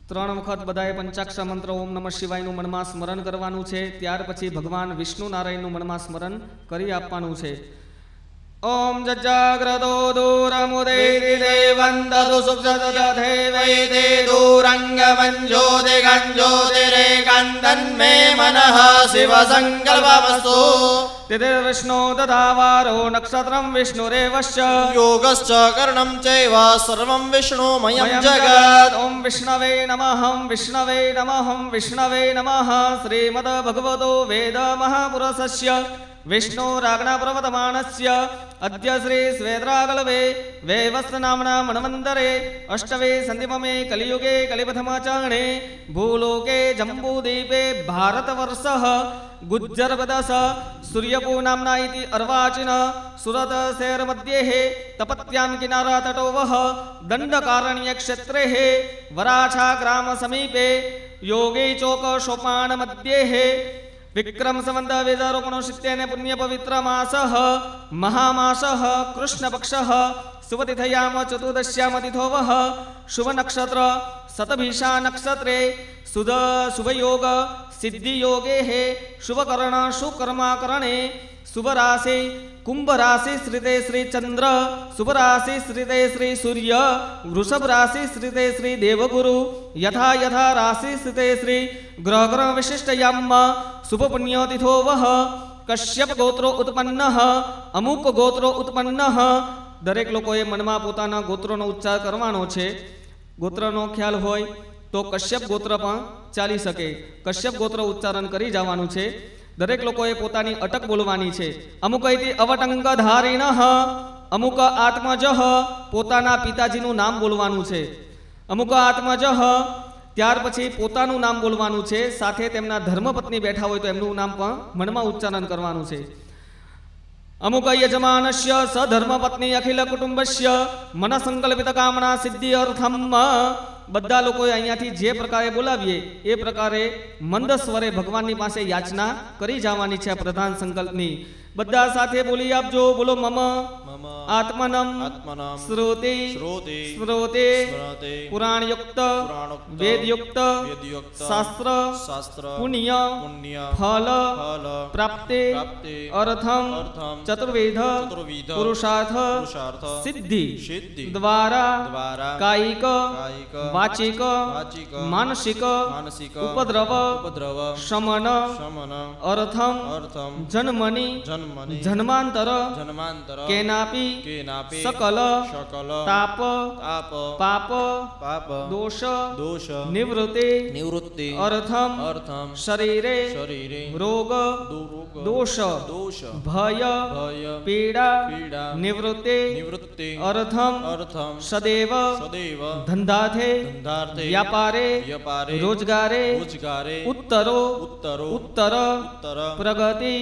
ત્રણ વખત બધાએ પંચાક્ષર મંત્ર ઓમ નમઃ શિવાયનું મનમાં સ્મરણ કરવાનું છે. ત્યાર પછી ભગવાન વિષ્ણુ નારાયણનું મનમાં સ્મરણ કરી આપવાનું છે. ઓમ જજાગ્રતો દૂરમુદૈતિ દેવં દદુ સુક્ષતદધે વૈદે દૂરંગમંજ્યોતિગંજ્યોતિરેકાંતન્મે મનઃ શિવ સંકલ્પમસ્તુ. વિષ્ણુ દધાવારો નક્ષત્રમ વિષ્ણુરેવશ્ચ યોગશ્ચ કર્ણમ ચૈવ સર્વં વિષ્ણુમયં જગત. ઓમ વિષ્ણવે નમઃ વિષ્ણવે નમઃ વિષ્ણવે નમઃ. શ્રીમદ ભગવતો વેદ મહાપુરુષસ્ય વિષ્ણુરાજ્ઞા પ્રવર્તમાનસ્ય અદ્ય શ્રી શ્વેતરાગલવે વૈવસ્ત નામના મન્વંતરે અષ્ટવે સંધિમમે કલિયુગે કલિપથમાચરણે ભૂલોકે જંબૂદીપે ભારતવર્ષઃ ગુજ્જરપદસ સૂર્યપુ નામ્ના ઇતિ અર્વાચીન સુરત શહેર મધ્યે તપત્યામ કિનારા તટોવઃ દંડકારણ્ય ક્ષેત્રે વરાછા ગ્રામ સમીપે યોગી ચોક સોપાન મધ્યે વિક્રમ સંવત 2069 પુણ્ય પવિત્ર માસઃ મહામાસઃ કૃષ્ણ પક્ષઃ સુવતિથયામ ચતુર્દશ્યામ તિથોવઃ શુભ નક્ષત્ર સતભીષા નક્ષત્રે શુભ યોગ સિદ્ધિ યોગે શુભકર્ણ શુકર્માકરણે શુભ રાશિ કુંભ રાશિ શ્રીતે શ્રી ચંદ્ર, શુભ રાશિ શ્રીતે શ્રી સૂર્ય, વૃષભ રાશિ શ્રીતે શ્રી દેવગુરુ, યથા યથા રાશિ શ્રીતે શ્રી ગ્રહ વિશિષ્ટયામ શુભ પુણ્યતિથો વહ. કશ્યપ ગોત્રો ઉત્પન્ન, અમુક ગોત્રો ઉત્પન્ન. દરેક લોકોએ મનમાં પોતાના ગોત્રોનો ઉચ્ચાર કરવાનો છે. ગોત્રનો ખ્યાલ હોય તો કશ્યપ ગોત્ર પણ ચાલી શકે. કશ્યપ ગોત્ર ઉચ્ચારણ કરી જવાનું છે. દરેક લોકોએ પોતાની અટક બોલવાની છે. અમુક અવટંક ધારિણ, અમુક આત્મજ, પોતાના પિતાજીનું નામ બોલવાનું છે. અમુક આત્મજ, ત્યાર પછી પોતાનું નામ બોલવાનું છે. સાથે તેમના ધર્મપત્ની બેઠા હોય તો એમનું નામ પણ મનમાં ઉચ્ચારણ કરવાનું છે. અમુક યજમાનસ્ય સધર્મપત્ની અખિલ કુટુંબસ્ય મન સંકલ્પિત કામના સિદ્ધિ અર્થમ. બધા લોકોએ અહીંયાથી જે પ્રકારે બોલાવીએ એ પ્રકારે મંદ સ્વરે ભગવાનની પાસે યાચના કરી જવાની છે. પ્રધાન સંકલ્પની બધા સાથે બોલી આપજો. બોલો મમ આત્મનમ શ્રુતિ સ્મૃતિ પુરાણયુક્ત વેદયુક્ત શાસ્ત્ર પુણ્ય ફલ પ્રાપ્તિ અર્થમ ચતુર્વેદ પુરુષાર્થ સિદ્ધિ દ્વારા કાયિક વાચિક માનસિક ઉપદ્રવ શમન અર્થમ જન્મની જન્માંતર કેનાપી સકલ તાપ પાપ દોષ નિવૃત્તિ અર્થમ શરીરે રોગ દોષ ભય પીડા નિવૃત્તિ અર્થમ સદૈવ ધંધાથે વ્યાપારે રોજગારે ઉત્તર પ્રગતિ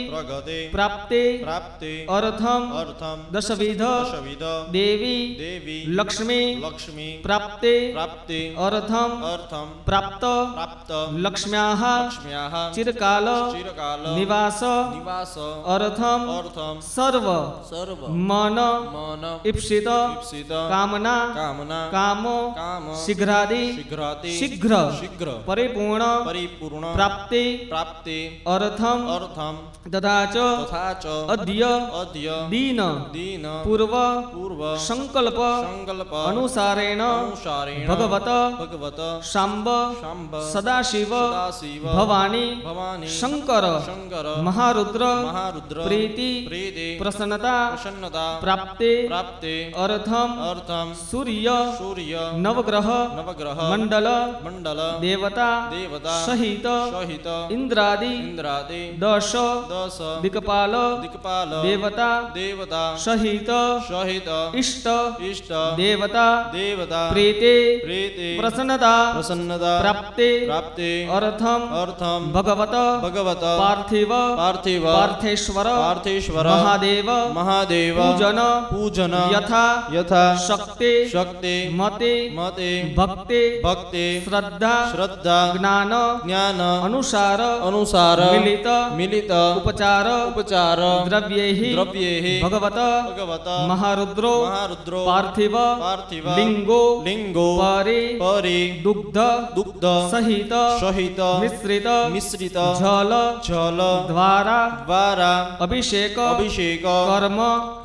પ્રાપ્તિ પ્રાપ્તે પ્રાપ્તે અર્થમ અર્થમ દશવિધ દશવિધ દેવી દેવી લક્ષ્મી લક્ષ્મી પ્રાપ્તે પ્રાપ્તે અર્થમ અર્થમ પ્રાપ્ત પ્રાપ્ત લક્ષ્મ્યાઃ લક્ષ્મ્યાઃ ચિરકાલ ચિરકાલ નિવાસ નિવાસ અર્થમ અર્થમ સર્વ સર્વ મન મન ઈપ્સિત ઈપ્સિત કામના કામના કામો કામ શીઘ્રાદિ શીઘ્રાતિ શીઘ્ર શીઘ્ર પરિપૂર્ણ પરિપૂર્ણ પ્રાપ્તિ પ્રાપ્તે અર્થમ અર્થમ તથા ચ તથા ચ અદ્ય અદ્ય દીન દીન પૂર્વ પૂર્વ સંકલ્પ સંકલ્પ અનુસારેણ અનુસારેણ ભગવત ભગવત શાંબ શાંબ સદાશિવ સદાશિવ ભવાની ભવાની શંકર શંકર મહારુદ્ર મહારુદ્ર પ્રીતિ પ્રીતિ પ્રસન્નતા પ્રસન્નતા પ્રાપ્તે પ્રાપ્તે અર્થમ અર્થમ સૂર્ય સૂર્ય નવગ્રહ નવગ્રહ મંડલ મંડલ દેવતા દેવતા સહિત સહિત ઇન્દ્રાદિ ઇન્દ્રાદિ દશ દસ દિક્પાલ દિક્પાલ દેવતા દેવતા સહિત સહિત ઇષ્ટ ઇષ્ટ દેવતા દેવતા પ્રીતે પ્રીતિ પ્રસન્નતા પ્રસન્નતા પ્રાપ્તે પ્રાપ્તે અર્થમ અર્થમ ભગવત ભગવત પાર્થિવ પાર્થિવ પાર્થેશ્વર પાર્થેશ્વર મહાદેવ મહાદેવ પૂજન પૂજન યથા યથા શક્તિ શક્તિ મતે મતે ભક્તિ ભક્તિ શ્રદ્ધા શ્રદ્ધા જ્ઞાન જ્ઞાન અનુસાર અનુસાર મિલિત મિલિત ઉપચાર ઉપચાર દ્રવ્યૈ દ્રવ્યૈ ભગવત ભગવત મહારુદ્રો મહારુદ્રો પાર્થિવ પાર્થિવ લિંગો લિંગો પરે પરે દુગ્ધ દુગ્ધ સહિત સહિત મિશ્રિત મિશ્રિત જલ જલ દ્વારા દ્વારા અભિષેક અભિષેક કર્મ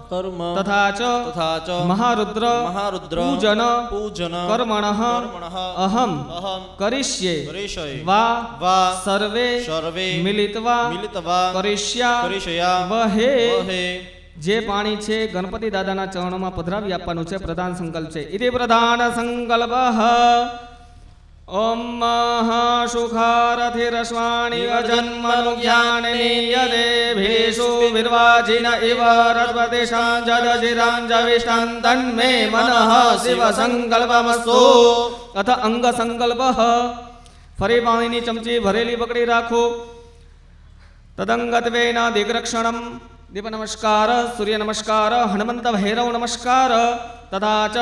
કર્મ તથા ચ તથા ચ મહારુદ્ર મહારુદ્ર પૂજન પૂજન કર્મણઃ કર્મણઃ અહમ અહમ કરિષ્યે કરિષ્યે વા વા સર્વે સર્વે મિલિત્વા મિલિત્વા કરિષ્યા કરિષ્યા વહે વહે જે પાણી છે ગણપતિ દાદાના ચરણોમાં પધરાવી આપવાનું છે પ્રધાન સંકલ્પ છે ઇતિ પ્રધાન સંકલ્પ ઓમ સુખારથિરસ્વાણી અજન્મનુ જ્ઞાનનીયદે ભેષુ વિર્વાચિન ઇવ રત્વતિશાંજદજિરાંજવિષ્ઠં તન્મે મનઃ શિવ સંકલ્પમસ્તુ અથ અંગ સંકલ્પ ફરી પાણીની ચમચી ભરેલી પકડી રાખો તદંગત્વેન દિગ્રક્ષણમ દીપ નમસ્કાર સૂર્ય નમસ્કાર હનુમંત ભૈરવ નમસ્કાર તથા ચ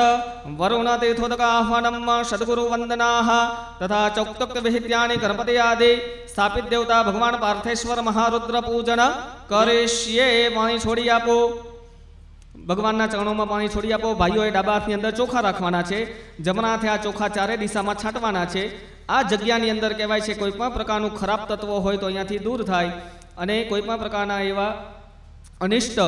વરુણ તીર્થોદક આહ્વાનમ સદગુરુ વંદનાઃ તથા ચ ઉક્તોક્ત વિહિત્યાની ગણપતિ આદિ સ્થાપિત દેવતા ભગવાન પાર્થેશ્વર મહારુદ્ર પૂજન કરીશ્યે પાણી છોડી આપો ભગવાનના ચરણોમાં પાણી છોડી આપો ભાઈઓએ ડાબા હાથની અંદર ચોખા રાખવાના છે જમણા હાથે આ ચોખા ચારે દિશામાં છાંટવાના છે આ જગ્યાની અંદર કહેવાય છે કોઈ પણ પ્રકારનું ખરાબ તત્વો હોય તો અહીંયાથી દૂર થાય અને કોઈ પણ પ્રકારના એવા અનિષ્ટ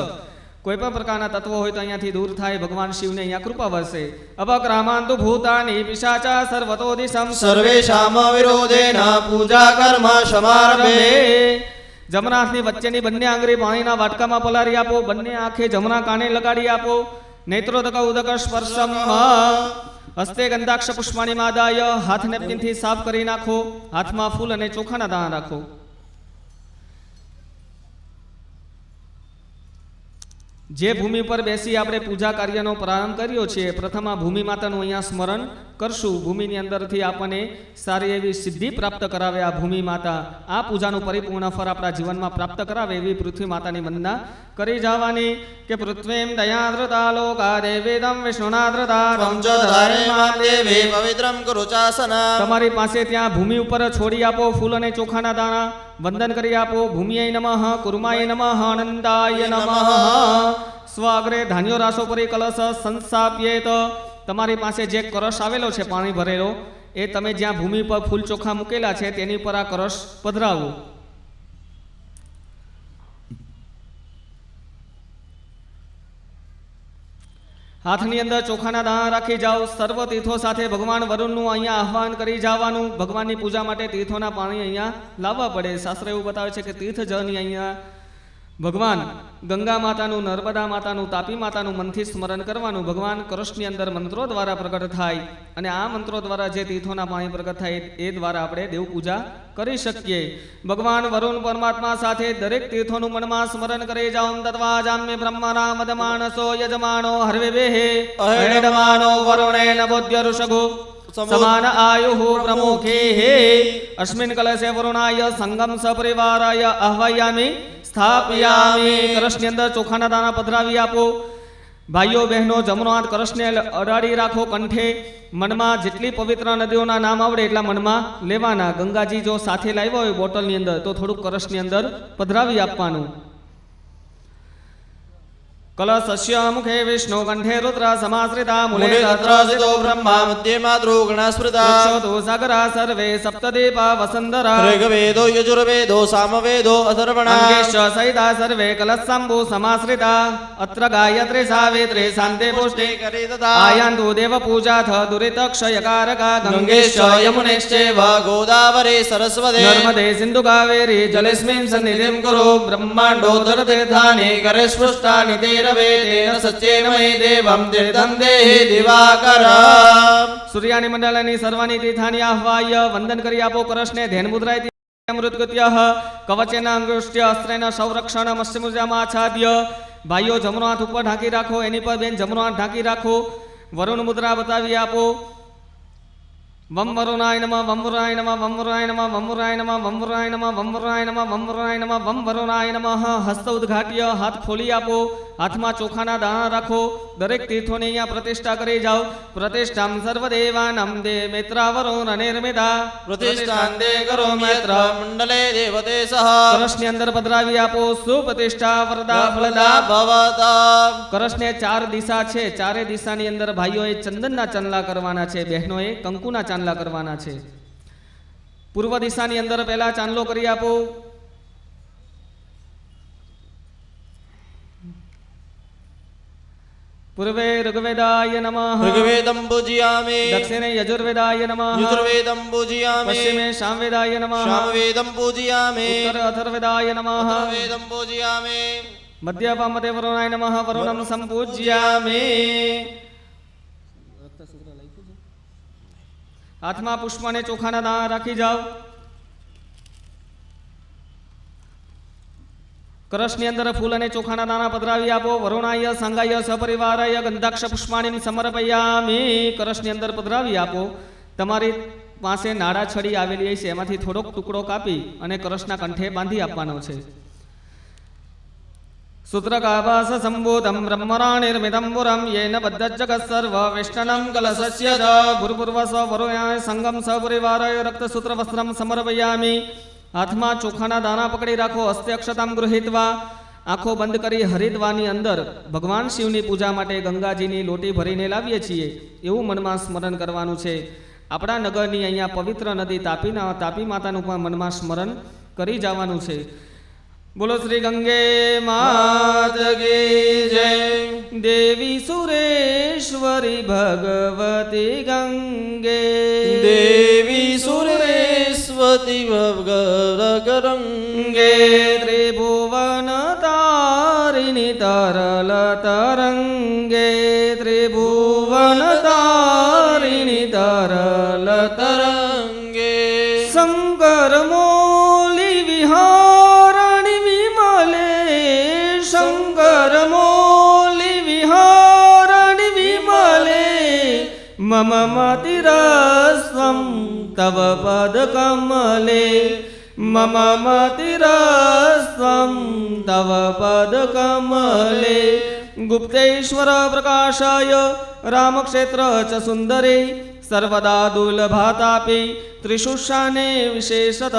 કોઈ પણ પ્રકારના તત્વો હોય તો અહીંયાથી દૂર થાય ભગવાન શિવને અહીંયા કૃપા વરસે અવક્રામાંતુ ભૂતાની પિશાચા સર્વતો દિશમ સર્વેષામ વિરોધેન પૂજા કર્મ સમારભે જમણા હાથની વચ્ચેની બંને આંગળી પાણીના વાટકામાં પલારી આપો બંને આંખે જમણા કાને લગાડી આપો નેત્રોદક ઉદક સ્પર્શમ હસ્તે ગંધાક્ષ પુષ્પાણી માદાય હાથ નેપકિનથી સાફ કરી નાખો હાથમાં ફૂલ અને ચોખાના દાણા રાખો જે ભૂમિ પર બેસી આપણે પૂજા કાર્યનો પ્રારંભ કર્યો છે પ્રથમ આ ભૂમિ માતાનું અહીંયા સ્મરણ કરશું ભૂમિની અંદરથી આપણને સારી એવી સિદ્ધિ પ્રાપ્ત કરાવે આ ભૂમિ માતા આ પૂજાનું પરિપૂર્ણ ફળ આપણા જીવનમાં પ્રાપ્ત કરાવે એવી પૃથ્વી માતાની વંદના કરી જવાની કે પૃથ્વીમ દયાદ્રતા લોકા દેવેદમ વિષ્ણુનાદ્રતા દેવી પવિત્રમ કુરુ ચાસના તમારી પાસે ત્યાં ભૂમિ ઉપર છોડી આપો ફૂલ અને ચોખાના દાણા વંદન કરી આપો ભૂમિય નમઃ કુર્માય નમઃ આનંદાય નમઃ સ્વાગ્રે ધાન્યો રાશો પરી કલશ સંસ્થાપ્યેત તમારી પાસે જે કળશ આવેલો છે પાણી ભરેલો એ તમે જ્યાં ભૂમિ પર ફૂલ ચોખા મૂકેલા છે તેની પર આ કળશ પધરાવો હાથની અંદર ચોખાના દાણા રાખી જાઓ સર્વ તીર્થો સાથે ભગવાન વરુણનું અહીંયા આહ્વાન કરી જવાનું ભગવાનની પૂજા માટે તીર્થોના પાણી અહીંયા લાવવા પડે શાસ્ત્ર એવું બતાવે છે કે તીર્થ જળની અહીંયા ભગવાન ગંગા માતાનું નર્મદા માતાનું તાપી માતાનું મનથી સ્મરણ કરવાનું ભગવાન કળશની અંદર મંત્રો દ્વારા પ્રગટ થાય અને આ મંત્રો દ્વારા જે તીર્થોના પાણી પ્રગટ થાય એ દ્વારા આપણે દેવ પૂજા કરી શકીએ ભગવાન વરુણ પરમાત્મા સાથે દરેક તીર્થોનું મનમાં સ્મરણ કરી જાઓ તત્વાજામ્ય બ્રહ્મણા મદમાનસો યજમાનો હર્વે વેહે અહેડમાનો વરુણેન બોધ્ય ઋષગો સમાન આયુઃ પ્રમુખે અસ્મિન કલશે વરુણાય સંગમ સપરિવારાય આહ્વાયામિ સ્થાપયામિ. કળશની અંદર ચોખાના દાણા પધરાવી આપો. ભાઈઓ બહેનો જમણો હાથ કળશને અડાડી રાખો કંઠે. મનમાં જેટલી પવિત્ર નદીઓના નામ આવડે એટલા મનમાં લેવાના. ગંગાજી જો સાથે લાવ્યા હોય બોટલની અંદર તો થોડુંક કળશની અંદર પધરાવી આપવાનું. કલશસ્ય મુખે વિષ્ણુ કંઠે રુદ્ર સમાશ્રિતા મૂલે મૂલે તત્ર તત્રાસિતો બ્રહ્મા મધ્યે માતૃ ગણાસ્મૃતા. વૃક્ષોતો સાગરા સર્વે સપ્તદીપા વસંધરા. ऋग्वेदो यजुर्वेदो सामवेदो अथर्वणः. અંગેશ્ચ સહિતા સર્વે કલશંભુ સમાશ્રિતા. અત્ર ગાયત્રી સાવિત્રી શાંતે પુષ્ટિ करे तथा આયાન્તુ દેવ પૂજાથ દુરિતક્ષયકારકા. गङ्गेश्च यमुनेश्चैव गोदावरी सरस्वती. નર્મદે સિંધુ કાવેરી જલેસ્મિન સન્નિધિં કુરુ. ब्रह्माण्डोदरतीर्थानि करे स्पृष्टानि तेरवे तेन सच्चेन मयि देवं तीर्थं देहि दिवाकर. સૂર્યાની મંડળની સર્વાણી તીર્થાની આહ્વાય. વંદન કરી આપો કળશને ધ્યાન મુદ્રાય અમૃતગત્ય કવચેન અંગુષ્ટ્ય અસ્ત્રેન સંરક્ષણ મત્સ્યમુજામાં આચ્છાદ્ય. ભાઈઓ જમણો હાથ ઉપર ઢાંકી રાખો. એની પર બેન જમણો હાથ ઢાંકી રાખો. વરુણ મુદ્રા બતાવી આપો. વમ વરુણાય નમઃ વમ વરુણાય નમઃ વમ વરુણાય નમઃ વમ વરુણાય નમઃ વમ વરુણાય નમઃ વમ વરુણાય નમઃ વમ વરુણાય નમઃ વમ વરુણાય નમઃ. હસ્ત ઉદ્ઘાટ્ય હાથ ખોલી આપો. હાથમાં ચોખાના દાણા રાખો. દરેક તીર્થોની અહીંયા પ્રતિષ્ઠા કરી જાઓ. પ્રતિષ્ઠામ સર્વદેવાનામ દે મેત્રાવરુણ નિર્મિતા. प्रतिष्ठान्ते करोमि यत्र मण्डले देवते सह. કળશની અંદર પધરાવી આપો. સુપ્રતિષ્ઠા વરદા ફલદા. फलदा भवता. કળશને ચાર દિશા છે. ચારે દિશાની અંદર ભાઈઓએ ચંદનના ચાંદલા કરવાના છે. બહેનોએ કંકુના ચાંદલા કરવાના છે. પૂર્વ દિશાની અંદર પહેલા ચાંદલો કરી આપો. પૂર્વે ઋગ્વેદાય નમઃ. ऋग्वेदं पूजयामि. દક્ષિણે યજુર્વેદાય નમઃ. यजुर्वेदं पूजयामि. પશ્ચિમે સામવેદાય નમઃ. सामवेदं पूजयामि. ઉત્તરે અથર્વેદાય નમઃ. वेदं पूजयामि. મધ્ય પામતે વરુણાય નમઃ. વરુણમ સંપૂજ્યામિ. હાથમાં પુષ્પ અને ચોખાના દાણા રાખી જાઓ. કળશની અંદર ફૂલ અને ચોખાના દાણા પધરાવી આપો. વરુણાય સંગાય સપરિવારાય ગંધાક્ષ પુષ્પાણીમ સમર્પયામિ. કળશની અંદર પધરાવી આપો. તમારી પાસે નાડા છડી આવેલી છે એમાંથી થોડોક ટુકડો કાપી અને કળશના કંઠે બાંધી આપવાનો છે. સૂત્રકાભાસ સંભૂતમ બ્રહ્મરાણિર્મિતમ પુરમ યેન બદ્ધજગત સર્વ વેષ્ટનમ કલશસ્ય ચ. ભૂર્ભુર્વ સ્વ વરુણાય સંગમ સપરિવારાય રક્તસૂત્ર વસ્ત્રમ સમર્પયામિ. હાથમાં ચોખાના દાણા પકડી રાખો. હસ્તે અક્ષતામ ગૃહીત્વા. આંખો બંધ કરી હરિદ્વારની અંદર ભગવાન શિવની પૂજા માટે ગંગાજીની લોટી ભરીને લાવીએ છીએ એવું મનમાં સ્મરણ કરવાનું છે. આપણા નગરની અહીંયા પવિત્ર નદી તાપી માતાનું પણ મનમાં સ્મરણ કરી જવાનું છે. બોલો શ્રી ગંગે માત કી જય. દેવી સુરેશ્વરી ભગવતી ગંગે. देवी सुरेश्वती भवगरंगे. ત્રિભુવન તારિણી તરલ તરંગે. ત્રિભુવન તારિણી તરલ तरंगे. શંકર મોલી વિહારણી વિમલે. શંકર મોલી વિહારણી વિમલે. મમ મતિરસ્વં તવ પદ કમલે. મમ મતિરસ્વં તવ પદ કમલે. ગુપ્તેશ્વર પ્રકાશાય રામક્ષેત્ર ચ સુંદરે. સર્વદા દુર્લભા તાપી ત્રિશુષાને વિશેષત.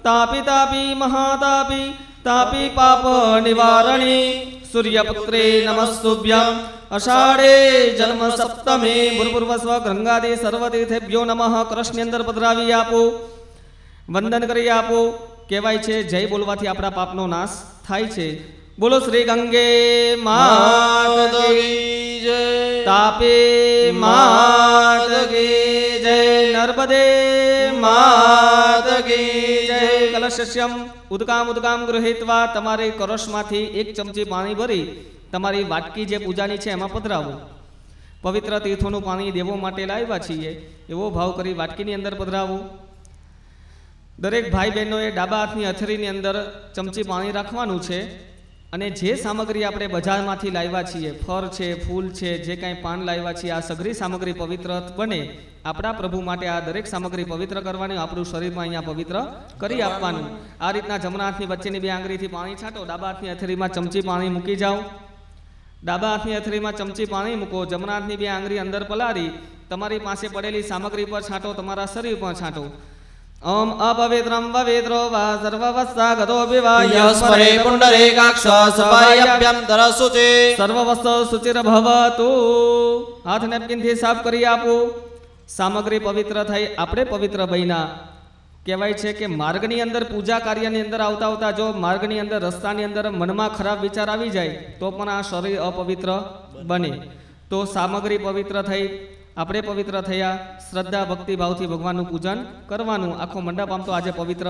તાપી તાપી મહાતાપી તાપી પાપ નિવારણી. સૂર્યપુત્રે નમસ્તુભ્યં અષાઢે જન્મ સપ્તમે. ભૂર્ભુર્વ સ્વ ગંગાદે સર્વતીર્થેભ્યો નમઃ. કળશની અંદર પધરાવી આપો. વંદન કરી આપો. કહેવાય છે જય બોલવાથી આપણા પાપનો નાશ થાય છે. બોલો શ્રી ગંગે માત કી જય. તાપે માત કી જય. નર્મદે માત કી જય. કલશસ્યમ ઉદકામ ગૃહીત્વા. તમારે કળશમાંથી એક ચમચી પાણી ભરી તમારી વાટકી જે પૂજાની છે એમાં પધરાવો. પવિત્ર તીર્થોનું પાણી દેવો માટે લાવ્યા છીએ એવો ભાવ કરી વાટકીની અંદર પધરાવો. દરેક ભાઈ બહેનોએ ડાબા હાથની અથરીની અંદર ચમચી પાણી રાખવાનું છે અને જે સામગ્રી આપણે બજારમાંથી લાવ્યા છીએ, ફળ છે, ફૂલ છે, જે કાંઈ પાન લાવ્યા છીએ, આ સઘળી સામગ્રી પવિત્ર બને. આપણા પ્રભુ માટે આ દરેક સામગ્રી પવિત્ર કરવાની, આપણું શરીરમાં અહીંયા પવિત્ર કરી આપવાનું. આ રીતના જમણા હાથની વચ્ચેની બે આંગળીથી પાણી છાંટો. ડાબા હાથની હથેળીમાં ચમચી પાણી મૂકી જાઓ. ડાબા હાથની હથેળીમાં ચમચી પાણી મૂકો. જમણા હાથની બે આંગળી અંદર પલાળી તમારી પાસે પડેલી સામગ્રી પર છાંટો, તમારા શરીર પર છાંટો. ઓમ અપવિત્રમ પવિત્રો વા સર્વવસ્સાગતો વિવાય સ્મરે પુંડરીકાક્ષ સભાયાભ્યામ તરસુચે સર્વવસ્તુ સુચિર ભવતુ. હાથ નેપકિનથી સાફ કરી આપો. સામગ્રી પવિત્ર થઈ, આપણે પવિત્ર બન્યા. કહેવાય છે કે માર્ગની અંદર, પૂજા કાર્યની અંદર આવતા આવતા જો માર્ગની અંદર, રસ્તાની અંદર મનમાં ખરાબ વિચાર આવી જાય તો પણ આ શરીર અપવિત્ર બને. તો સામગ્રી પવિત્ર થઈ, આપણે પવિત્ર થયા. શ્રદ્ધા ભક્તિ ભાવથી ભગવાનનું પૂજન કરવાનું. આખો મંડપ આમ તો આજે પવિત્ર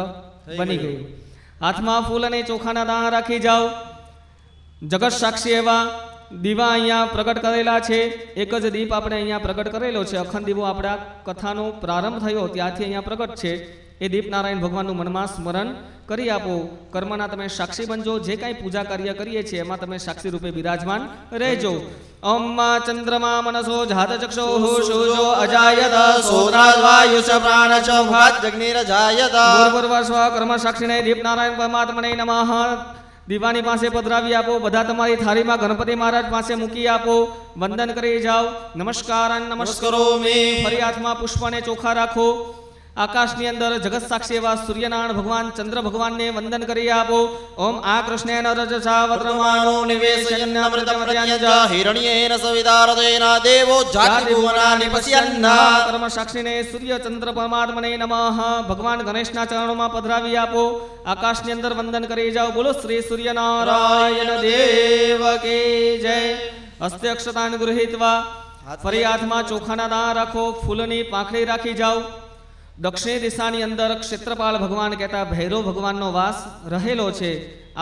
બની ગયું. હાથમાં ફૂલ અને ચોખાના દાણા રાખી જાઓ. જગત સાક્ષી એવા દીવા અહીંયા પ્રગટ કરેલા છે. એક જ દીપ આપણે અહીંયા પ્રગટ કરેલો છે. અખંડ દીવો આપણા કથાનો પ્રારંભ થયો ત્યાંથી અહીંયા પ્રગટ છે. એ દીપ નારાયણ ભગવાનનું મનમાં સ્મરણ કરી આપો. કર્મના તમે સાક્ષી બનજો. જે કાંઈ પૂજા કાર્ય કરીએ છીએ એમાં તમે સાક્ષી રૂપે બિરાજમાન રહેજો. ઓમ ચંદ્રમા મનસો જાતચક્ષો સૂર્યો અજાયત સોત્રાદ્વાયુષ પ્રાણચ મુખાજ્ઞિરજાયત ભૂર્ભુવઃ સ્વઃ કર્મ સાક્ષીને દીપ નારાયણ પરમાત્મને નમઃ. દીવાની પાસે પધરાવી આપો. બધા તમારી થાળીમાં ગણપતિ મહારાજ પાસે મૂકી આપો. વંદન કરી જાઓ. નમસ્કાર નમસ્કરોમિ. ફરી હાથમાં પુષ્પ અને ચોખા રાખો. આકાશની અંદર જગત સાક્ષી એવા સૂર્યનારાયણ ભગવાન, ચંદ્ર ભગવાનને વંદન કરી આપો. ઓમ આ કૃષ્ણેન રજસા વત્રમાનો નિવેશયન્નમૃતમર્યંજ હિરણ્યેન સવિતારતેન દેવો જાતિભુવનાનિ પશ્યન્ના. કર્મ સાક્ષીને સૂર્ય ચંદ્ર પરમાત્મને નમઃ. ભગવાન ગણેશના ચરણોમાં પધરાવી આપો. આકાશની અંદર વંદન કરી જાઓ. બોલો શ્રી સૂર્યનારાયણ દેવ કી જય. હસ્તે અક્ષતાન ગૃહીત્વા. ફરી હાથમાં ચોખાના દાણા રાખો. ફૂલની પાંખડી રાખી જાઓ. દક્ષિણ દિશાની અંદર ક્ષેત્રપાલ ભગવાન કહેતા ભૈરવ ભગવાનનો વાસ રહેલો છે.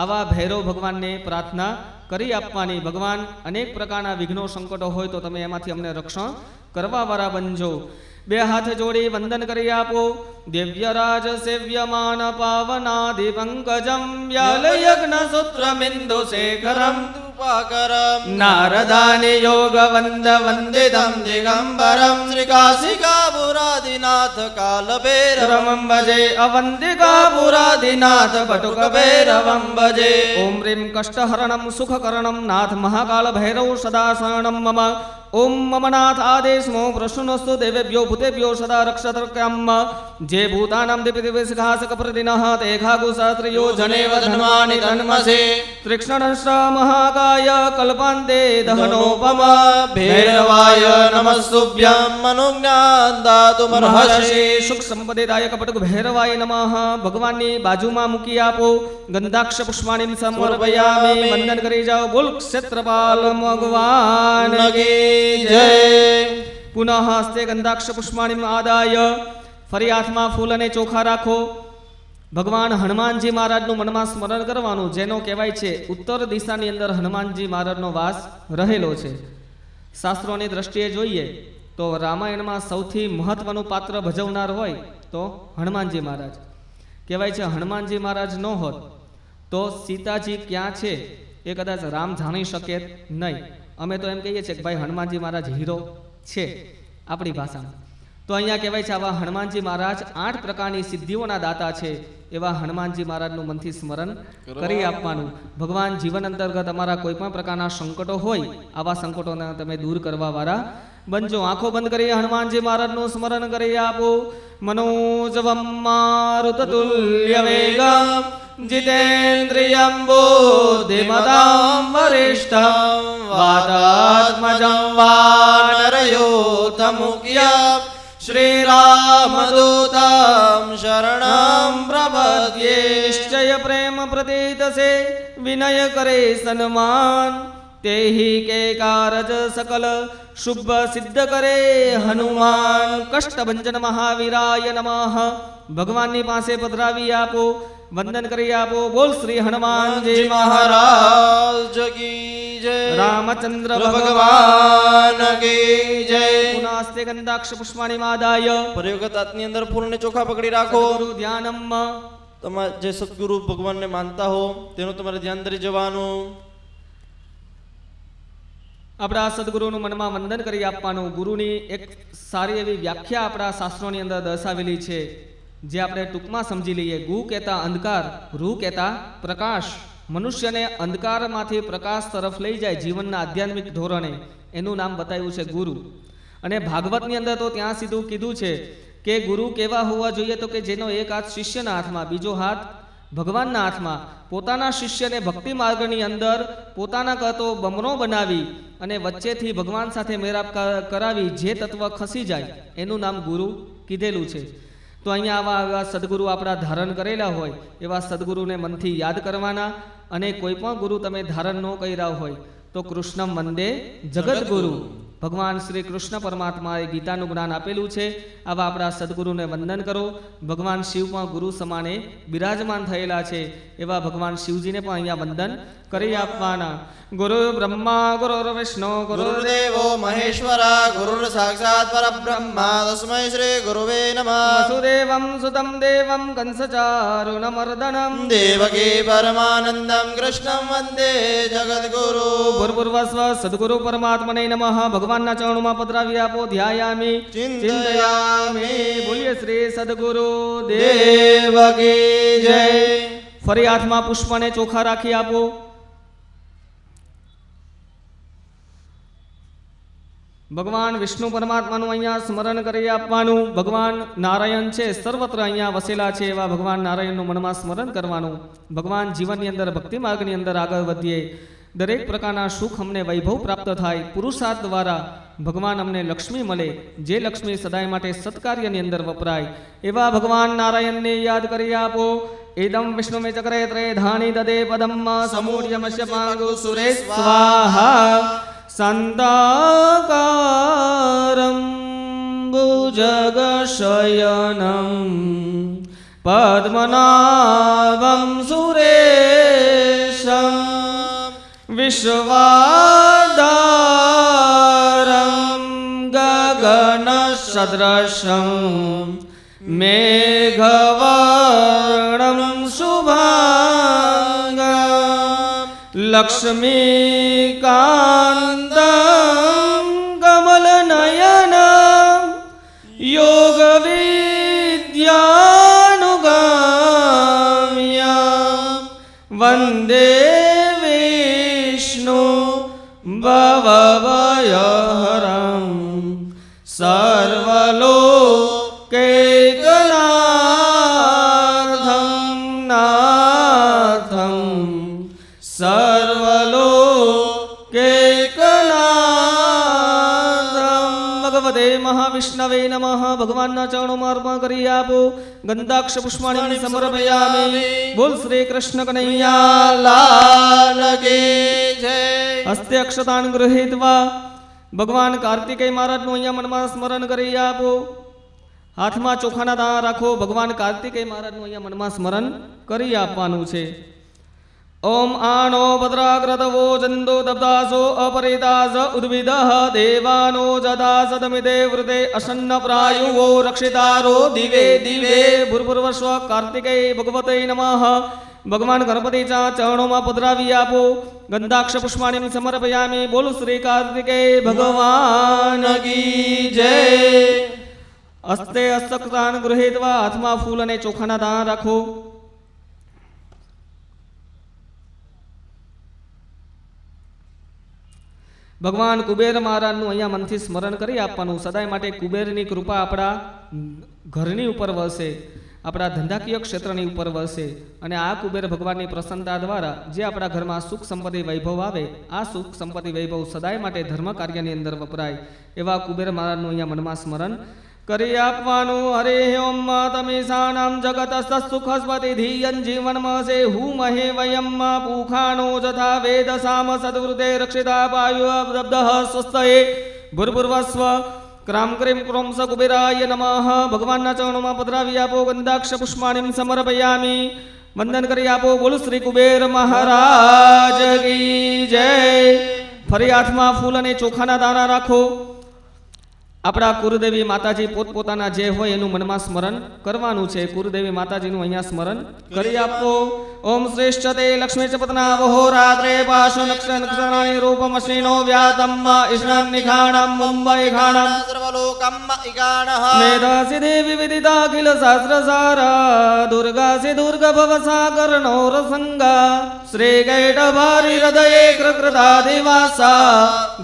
આવા ભૈરવ ભગવાનને પ્રાર્થના કરી આપવાની. ભગવાન અનેક પ્રકારના વિઘ્નો સંકટો હોય તો તમે એમાંથી અમને રક્ષણ કરવાવાળા બનજો. બે હાથ જોડી વંદન કરી આપો. દિવ્યરાજ સેવ્યમાન પાવનાદિ પંકજમ યજ્ઞ સૂત્રમિંદુ શેખરમ નારદાનિ યોગ વંદ વંદિતમ દિગંબરમ શ્રીકાશિકાપુરાદિનાથ કાલભૈરવમ ભજે. અવંતિકાપુરાદિનાથ બટુકભૈરવમ ભજે. ઓમ રીમ કષ્ટહરણમ સુખકરણમ નાથ મહાકાલ ભૈરવ સદા શરણમ મમ. ઓમ મમ નાથ આદેશમો પ્રસન્નસ્તુ દેવેભ્યો ભૂતેભ્યો સદા રક્ષતર્ક્યમ. જે ભૂતાનામ દિવ્યવિષઘાસક પ્રતિનઃ તેઘાગુ સહસ્રયો જનેવ ધન્વાનિ તન્મસે તૃષ્ણશ્ર મહાકાય કલ્પાંતે દહનોપમ. ભૈરવાય નમસ્તુભ્યં મનોજ્ઞાન દાતુમર્હસि. સુખ સંપદેદાયક પટક ભૈરવાય નમઃ. ભગવાનની બાજુમાં મૂકી આપો. ગંધાક્ષ પુષ્પાણીમ સમર્પયામિ. વંદન કરી જાઓ. બોલ ક્ષેત્રપાલ ભગવાન જય. પુનઃ હસ્તે ગંધાક્ષ પુષ્પાણીમ આદાય. ફરી હાથમાં ફૂલ અને ચોખા રાખો. ભગવાન હનુમાનજી મહારાજનું મનમાં સ્મરણ કરવાનું. જેનો કહેવાય છે ઉત્તર દિશાની અંદર હનુમાનજી મહારાજનો વાસ રહેલો છે. શાસ્ત્રોની દ્રષ્ટિએ જોઈએ તો રામાયણમાં સૌથી મહત્વનું પાત્ર ભજવનાર હોય તો હનુમાનજી મહારાજ. કહેવાય છે હનુમાનજી મહારાજ ન હોત તો સીતાજી ક્યાં છે એ કદાચ રામ જાણી શકે નહીં. અમે તો એમ કહીએ છીએ કે ભાઈ હનુમાનજી મહારાજ હીરો છે આપણી ભાષામાં. તો અહીંયા કહેવાય છે આવા હનુમાનજી મહારાજ 8 પ્રકારની સિદ્ધિઓના દાતા છે. એવા હનુમાનજી મહારાજનું મનથી સ્મરણ કરી આપવાનું. ભગવાન જીવન અંતર્ગત અમારા કોઈ પણ પ્રકારના સંકટો હોય આવા સંકટોને તમે દૂર કરવા વાળા બનજો. આંખો બંધ કરી હનુમાનજી મહારાજનું સ્મરણ કરી આપો. મનોજવમ મારુતતુલ્ય વેગમ જીતેન્દ્રિયમ બુદ્ધિમતામ વરિષ્ઠમ વાતાત્મજં વાનરયોતમુખ્યં શ્રીરામદૂતં શરણં પ્રપદ્યે. નિશ્ચય પ્રેમ પ્રતીતસે વિનય કરે સન્માન. તેહી કે કારજ સકલ શુભ સિદ્ધ કરે હનુમાન. કષ્ટભંજન મહાવીરાય નમઃ. ભગવાનની પાસે પધરાવી આપો. વંદન કરી આપો. બોલ શ્રી હનુમાનજી મહારાજ કી જય. રામચંદ્ર ભગવાન કી જય. પુનઃસ્તે ગંધાક્ષ પુષ્પાણી માદાય. પ્રયોગતાની અંદર ફૂલ અને ચોખા પકડી રાખો. ગુરુ ધ્યાનમ. તમારે જે સદગુરુ ભગવાનને માનતા હો તેનું તમારે ધ્યાન ધરી જવાનું. આપણા સદગુરુનું મનમાં વંદન કરી આપવાનું. ગુરુની એક સારી એવી વ્યાખ્યા આપણા શાસ્ત્રોની અંદર દર્શાવેલી છે, જે આપણે ટૂંકમાં સમજી લઈએ. ગુ કહેતા અંધકાર, રૂ કહેતા પ્રકાશ. મનુષ્યને અંધકારમાંથી પ્રકાશ તરફ લઈ જાય જીવનના આધ્યાત્મિક ધોરણે, એનું નામ બતાવ્યું છે ગુરુ. અને ભાગવતની અંદર તો ત્યાં સીધું કીધું છે કે ગુરુ કેવા હોવા જોઈએ, તો કે જેનો એક હાથ શિષ્યના હાથમાં, બીજો હાથ ભગવાનના હાથમાં, પોતાના શિષ્યને ભક્તિ માર્ગની અંદર પોતાના કરતો બમણો બનાવી અને વચ્ચેથી ભગવાન સાથે મેળાપ કરાવી જે તત્વ ખસી જાય એનું નામ ગુરુ કીધેલું છે. તો અહીંયા આવા સદગુરુ આપણા ધારણ કરેલા હોય એવા સદગુરુને મનથી યાદ કરવાના. અને કોઈ પણ ગુરુ તમે ધારણ ન કર્યા હોય તો કૃષ્ણમ વંદે જગદગુરુ. ભગવાન શ્રી કૃષ્ણ પરમાત્માએ ગીતાનું જ્ઞાન આપેલું છે. આવા આપણા સદગુરુને વંદન કરો. ભગવાન શિવ પણ ગુરુ સમાને બિરાજમાન થયેલા છે, એવા ભગવાન શિવજીને પણ અહીંયા વંદન કરી આપવાના. ગુરુ બ્રહ્મા ગુરુ વિષ્ણુ ગુરુદેવો મહેશ્વર ગુરુર સાક્ષાત પરબ્રહ્મા તસ્મૈ શ્રી ગુરુવે નમઃ. વસુદેવમ સુતમ દેવમ કંસચારુણમર્દનમ દેવકી પરમાનંદમ કૃષ્ણમ વંદે જગદગુરુ. ભૂર્ભુવસ્વ સદગુરુ પરમાત્મને નમઃ. ભગવાનના ચરણોમાં પધરાવી આપો. ધ્યાયામિ ચિંતયામિ. બોલીએ શ્રી સદગુરુ દેવકી જય. ફરી હાથમાં પુષ્પને ચોખા રાખી આપો. ભગવાન વિષ્ણુ પરમાત્માનું અહીંયા સ્મરણ કરી આપવાનું. ભગવાન નારાયણ છે, સર્વત્ર અહીંયા વસેલા છે, એવા ભગવાન નારાયણનું મનમાં સ્મરણ કરવાનું. ભગવાન જીવનની અંદર ભક્તિ માર્ગની અંદર આગળ વધીએ, દરેક પ્રકારના સુખ અમને વૈભવ પ્રાપ્ત થાય. પુરુષાર્થ દ્વારા ભગવાન અમને લક્ષ્મી મળે, જે લક્ષ્મી સદાય માટે સત્કાર્યની અંદર વપરાય, એવા ભગવાન નારાયણને યાદ કરી આપો. એદમ વિષ્ણુ મે ચક્રે ત્રે ધાની દદે પદમ સમૂર્યમસ્ય પાંગુ સુરે સ્વાહા. શાંતાકારં ભુજગશયનં પદ્મનાભં સુરેશં વિશ્વાધારં ગગનસદૃશં મેઘવર્ણં શુભાંગં લક્ષ્મીકાંતં કમલનયનં યોગવિદ્યાનુગામ્યં વંદે વિષ્ણુ ભવભયહરં સર્વલોકૈકનાથં નાથં સર્વલોકૈકનાથં. ભગવતે મહાવિષ્ણવે નમઃ. ભગવાનના ચરણોમાં અર્પણ કરી આપો. ગંધાક્ષ પુષ્પાણિ સમર્પયામિ. બોલ શ્રી કૃષ્ણ કનૈયા લાલ કી જય. હસ્તે અક્ષતાન ગૃહીત્વા ભગવાન કાર્તિકેય મહારાજનું અહીંયા મનમાં સ્મરણ કરી આપો. હાથમાં ચોખાના દાણા રાખો. ભગવાન કાર્તિકેય મહારાજનું અહીંયા મનમાં સ્મરણ કરી આપવાનું છે. ઓમ આણો ભદ્રાગ્રતવો જંદો દબ્દાસો અપરિતાસ ઉદ્વિદઃ દેવાનો જદા સદમિદે વૃદે અસન્ન પ્રાયુવો રક્ષિતારો દિવે દિવે. ભૂર્ભુવસ્વ કાર્તિકેય ભગવતે નમઃ. ભગવાન ગણપતિના ચરણોમાં પધરાવી આપો. ગંધાક્ષ પુષ્પાણિ સમર્પયામિ. બોલ શ્રી કાર્તિકેય ભગવાન કી જય. હસ્તે હસ્તકતાન ગૃહીત્વા હાથમાં ફૂલ અને ચોખાના દાણા રાખો. ભગવાન કુબેર મહારાજનું અહીંયા મનથી સ્મરણ કરી આપવાનું. સદાય માટે કુબેરની કૃપા આપણા ઘરની ઉપર વરસે, આપણા ધંધાકીય ક્ષેત્રની ઉપર વરસે. અને આ કુબેર ભગવાનની પ્રસન્નતા દ્વારા જે આપણા ઘરમાં સુખ સંપત્તિ વૈભવ આવે, આ સુખ સંપત્તિ વૈભવ સદાય માટે ધર્મ કાર્યની અંદર વપરાય, એવા કુબેર મહારાજનું અહીંયા મનમાં સ્મરણ કરી આપવાનું. હરે ઓમ તમેશાનામ જગત સુખસ્પતિ ધીયન જીવનમાં સે હું મહે વયમ પૂખાનો જથા વેદ સામ સદવૃતે રક્ષિતા પાયુ શબ્દઃ સ્વસ્તયે. ભૂર્ભુવસ્વ ક્રામ ક્રીમ ક્રોમ સ કુબેરાય નમઃ. ભગવાનના ચરણોમાં પધરાવી આપો. ગંધાક્ષ પુષ્પાણિ સમર્પયામિ. વંદન કરી આપો. બોલ શ્રી કુબેર મહારાજ કી જય. ફરી હાથમાં ફૂલ અને ચોખાના દાણા રાખો. આપણા કુળદેવી માતાજી પોતપોતાના જે હોય એનું મનમાં સ્મરણ કરવાનું છે. કુળદેવી માતાજીનું અહીંયા સ્મરણ કરી આપો. ઓમ શ્રેષ્ઠ તે લક્ષ્મી ચ પતના વહો રાત્રે પાશો નક્ષત્રાણી રૂપમ શ્રીનો વ્યાતમ ઈશ્વરમ નિખાણમ મુંબઈ ખાણમ સર્વલોકમ ઇગાણઃ મેધા સિદ્ધિ વિવિધિતા અખિલ શાસ્ત્ર સારા દુર્ગા સે દુર્ગ ભવ સાગર નોર સંગા શ્રી કૈટ ભારી હૃદયે કૃકૃતાધિવાસા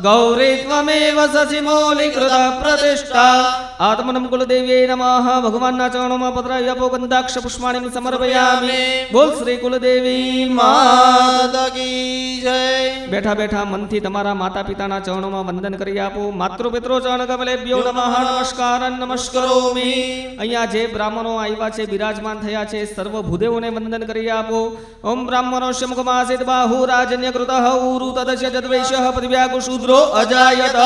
ગૌરી ત્વમેવ સચિમૌલિકૃત પ્રતિષ્ઠા. આત્મનમ કુલદેવી નમઃ. ભગવાનના ચરણોમાં પધરાવી આપો. ગંધાક્ષ પુષ્પાણિ સમર્પયામિ. બોલ શ્રી કુલદેવી માત કી જય. બેઠા બેઠા મનથી તમારા માતા પિતાના ચરણોમાં વંદન કરી આપો. માતૃ પિતૃ ચરણ કમલેભ્યો નમઃ. નમસ્કાર નમસ્કરોમિ. અહીંયા જે બ્રાહ્મણો આવ્યા છે, બિરાજમાન થયા છે, સર્વ ભૂદેવોને વંદન કરી આપો. ઓમ બ્રાહ્મણોસ્ય મુખમાસિત બાહુ રાજન્ય કૃતઃ ઉરુ તદસ્ય જદ્વૈશ્યઃ પૃથિવ્યાગુ શૂદ્રો અજાયત.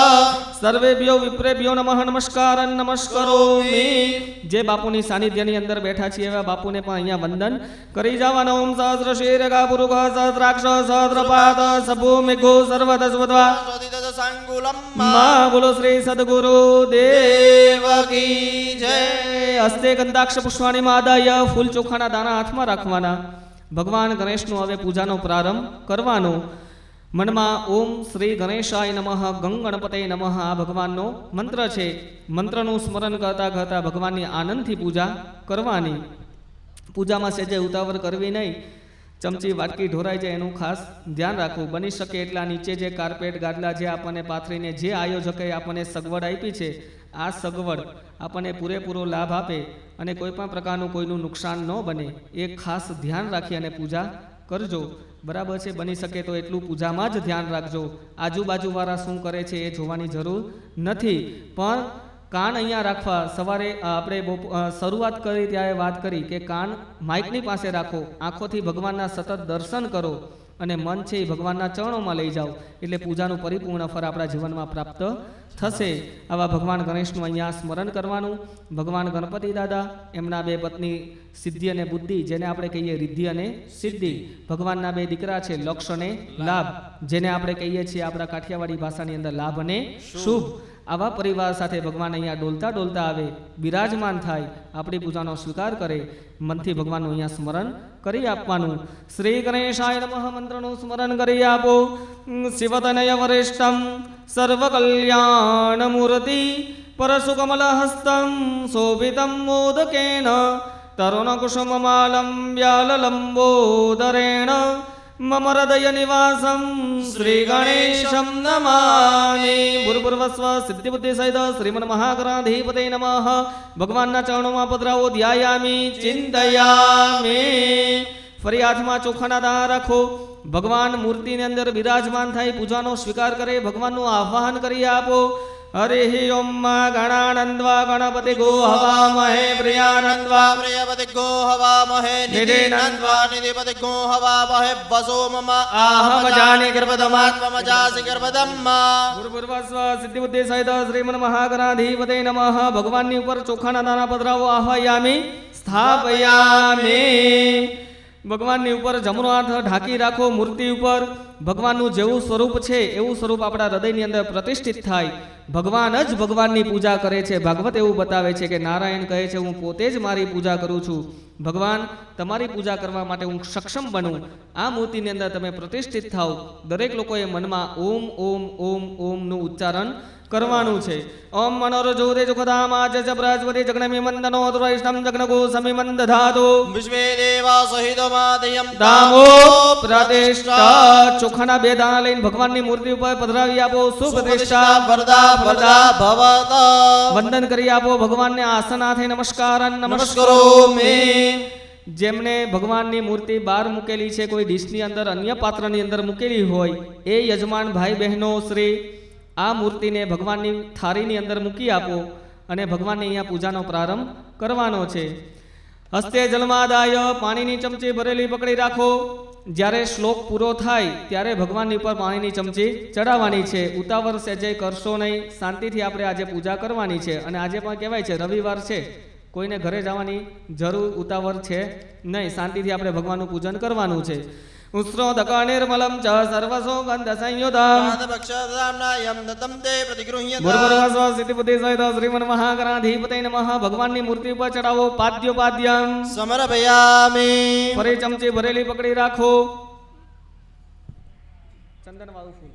સર્વેભ્યો વિપ્રેભ્યો નમઃ. નમસ્કાર નમસ્કરોમિ. જે બાપુની સાનિધ્યની અંદર બેઠા છીએ એવા બાપુને પણ અહીંયા વંદન કરી જવાના. ઓમ સહસ્ર શીરગા પુરુષ સહસ્રાક્ષ સહસ્રપાદ સભૂમિગો સર્વદસ્વદ્વા સંકુલમ મા. બોલો શ્રી સદગુરુ દેવ કી જય. હસ્તે ગંધાક્ષ પુષ્પાણી માદાય. ફૂલ ચોખાના દાણા હાથમાં રાખવાના. ભગવાન ગણેશનું હવે પૂજાનો પ્રારંભ કરવાનો. મનમાં ઓમ શ્રી ગણેશાય નમઃ ગંગ ગણપતે નમઃ આ ભગવાનનો મંત્ર છે. મંત્રનું સ્મરણ કરતા કરતા ભગવાનની આનંદથી પૂજા કરવાની. પૂજામાં સેજે ઉતાવળ કરવી નહીં. ચમચી વાટકી ઢોરાઈ જાય એનું ખાસ ધ્યાન રાખવું. બની શકે એટલા નીચે જે કાર્પેટ ગાદલા જે આપણને પાથરીને જે આયોજકે આપણને સગવડ આપી છે, આ સગવડ આપણને પૂરેપૂરો લાભ આપે અને કોઈ પણ પ્રકારનું કોઈનું નુકસાન ન બને એ ખાસ ધ્યાન રાખી અને પૂજા કરજો. બરાબર છે. બની શકે તો એટલું પૂજામાં જ ધ્યાન રાખજો. આજુબાજુવાળા શું કરે છે એ જોવાની જરૂર નથી. પણ કાન અહીંયા રાખવા. સવારે આપણે શરૂઆત કરી ત્યારે વાત કરી કે કાન માઇકની પાસે રાખો. આંખોથી ભગવાનના સતત દર્શન કરો અને મન છે એ ભગવાનના ચરણોમાં લઈ જાઓ. એટલે પૂજાનું પરિપૂર્ણ ફળ આપણા જીવનમાં પ્રાપ્ત થશે. આવા ભગવાન ગણેશનું અહીંયા સ્મરણ કરવાનું. ભગવાન ગણપતિ દાદા, એમના બે પત્ની સિદ્ધિ અને બુદ્ધિ, જેને આપણે કહીએ રિદ્ધિ અને સિદ્ધિ. ભગવાનના બે દીકરા છે લક્ષ અને લાભ, જેને આપણે કહીએ છીએ આપણા કાઠિયાવાડી ભાષાની અંદર લાભ અને શુભ. આવા પરિવાર સાથે ભગવાન અહીંયા ડોલતા ડોલતા આવે, બિરાજમાન થાય, આપણી પૂજાનો સ્વીકાર કરે. મનથી ભગવાનનું અહીંયા સ્મરણ કરી આપવાનું. શ્રી ગણેશાય નમઃ મંત્રનું સ્મરણ કરી આપો. શિવતનય વરિષ્ઠમ સર્વકલ્યાણ મૂર્તિ પરશુકમલ હસ્તમ શોભિતમ મોદકેન તરુણ કુસુમમાલમ વ્યાલલંબોદરેણ મમ હૃદય નિવાસમ શ્રી ગણેશમ નમામિ. ભૂર્ભુવસ્વ સિદ્ધિ બુદ્ધિ સહિત શ્રીમન મહાગણાધિપતે નમઃ. ભગવાનના ચરણોમાં પધરાવો. ધ્યાયામિ ચિંતયામિ. ફરી હાથમાં ચોખાના દાણા રાખો. ભગવાન મૂર્તિની અંદર બિરાજમાન થાય, પૂજાનો સ્વીકાર કરે, ભગવાનનું આહ્વાન કરી આપો. હરિ ઓમ ગણાનંદવા ગણપતિ ગો હવામહે પ્રિયાનંદવા પ્રિયપતિ ગો હવામહે નિધિનંદવા નિધિપતિ ગો હવામહે વસો મમ આહમ જાની ગર્ભધમાત્મજાસી ગર્ભધમ્મા. ભૂર્ભુવસ્વ સિદ્ધિ બુદ્ધિ સહિત શ્રીમન મહાગણાધિપતે નમઃ. ભગવાનની ઉપર ચોખાના દાણા પધરાવો. આહ્વાયામિ સ્થાપયામિ. ભગવાનની ઉપર જમણો હાથ ઢાંકી રાખો. મૂર્તિ ઉપર ભગવાનનું જેવું સ્વરૂપ છે એવું સ્વરૂપ આપણા હૃદયની અંદર પ્રતિષ્ઠિત થાય. ભગવાન જ ભગવાનની પૂજા કરે છે. ભાગવત એવું બતાવે છે કે નારાયણ કહે છે હું પોતે જ મારી પૂજા કરું છું. ભગવાન તમારી પૂજા કરવા માટે હું સક્ષમ બનું. આ મૂર્તિની અંદર તમે પ્રતિષ્ઠિત થાઓ. દરેક લોકોએ મનમાં ઓમ ઓમ ઓમ ઓમનું ઉચ્ચારણ કરવાનું છે. ઓમ મનોરજોદે જુખધામા જ બૃહસ્પતિ જગ્નમી મંદનો દ્રૈષ્ણમ જગ્નગો સમિમંદ ધાતુ વિશ્વે દેવા સહિતમાદયમ દામો પ્રતિષ્ઠા. ચોખાના બે દાણા લઈને ભગવાનની મૂર્તિ ઉપર પધરાવી આપો. સુપ્રતિષ્ઠા વરદા વરદા ભવત. વંદન કરી આપો. ભગવાનને આસનાથે નમસ્કાર નમસ્કરોમિ. જેમને ભગવાનની મૂર્તિ બહાર મૂકેલી છે, કોઈ ડીશની અંદર અન્ય પાત્રની અંદર મૂકેલી હોય, એ યજમાન ભાઈ બહેનો શ્રી આ મૂર્તિને ભગવાનની થાળીની અંદર મૂકી આપો અને ભગવાનની અહીંયા પૂજાનો પ્રારંભ કરવાનો છે. હસ્તે જલમાદાય. પાણીની ચમચી ભરેલી પકડી રાખો. જ્યારે શ્લોક પૂરો થાય ત્યારે ભગવાનની ઉપર પાણીની ચમચી ચડાવવાની છે. ઉતાવળ સહેજે કરશો નહીં. શાંતિથી આપણે આજે પૂજા કરવાની છે. અને આજે પણ કહેવાય છે રવિવાર છે, કોઈને ઘરે જવાની જરૂર ઉતાવળ છે નહીં. શાંતિથી આપણે ભગવાનનું પૂજન કરવાનું છે. ઉસ્રોદક નિર્મલમ ચ સર્વસોગંધ સંયુતમ પાદપક્ષદામ્નાયમ દત્તમ તે પ્રતિગૃહ્યતા ભૂર્ભુવસ્વ સિદ્ધિબુદ્ધિ સહિત શ્રીમન મહાગણાધિપતય નમઃ. ભગવાનની મૂર્તિ ઉપર ચડાવો પાદ્યોપાદ્યમ. સમર્પયામિ. ફરી ચમચી ભરેલી પકડી રાખો. ચંદન વાળું ફૂલ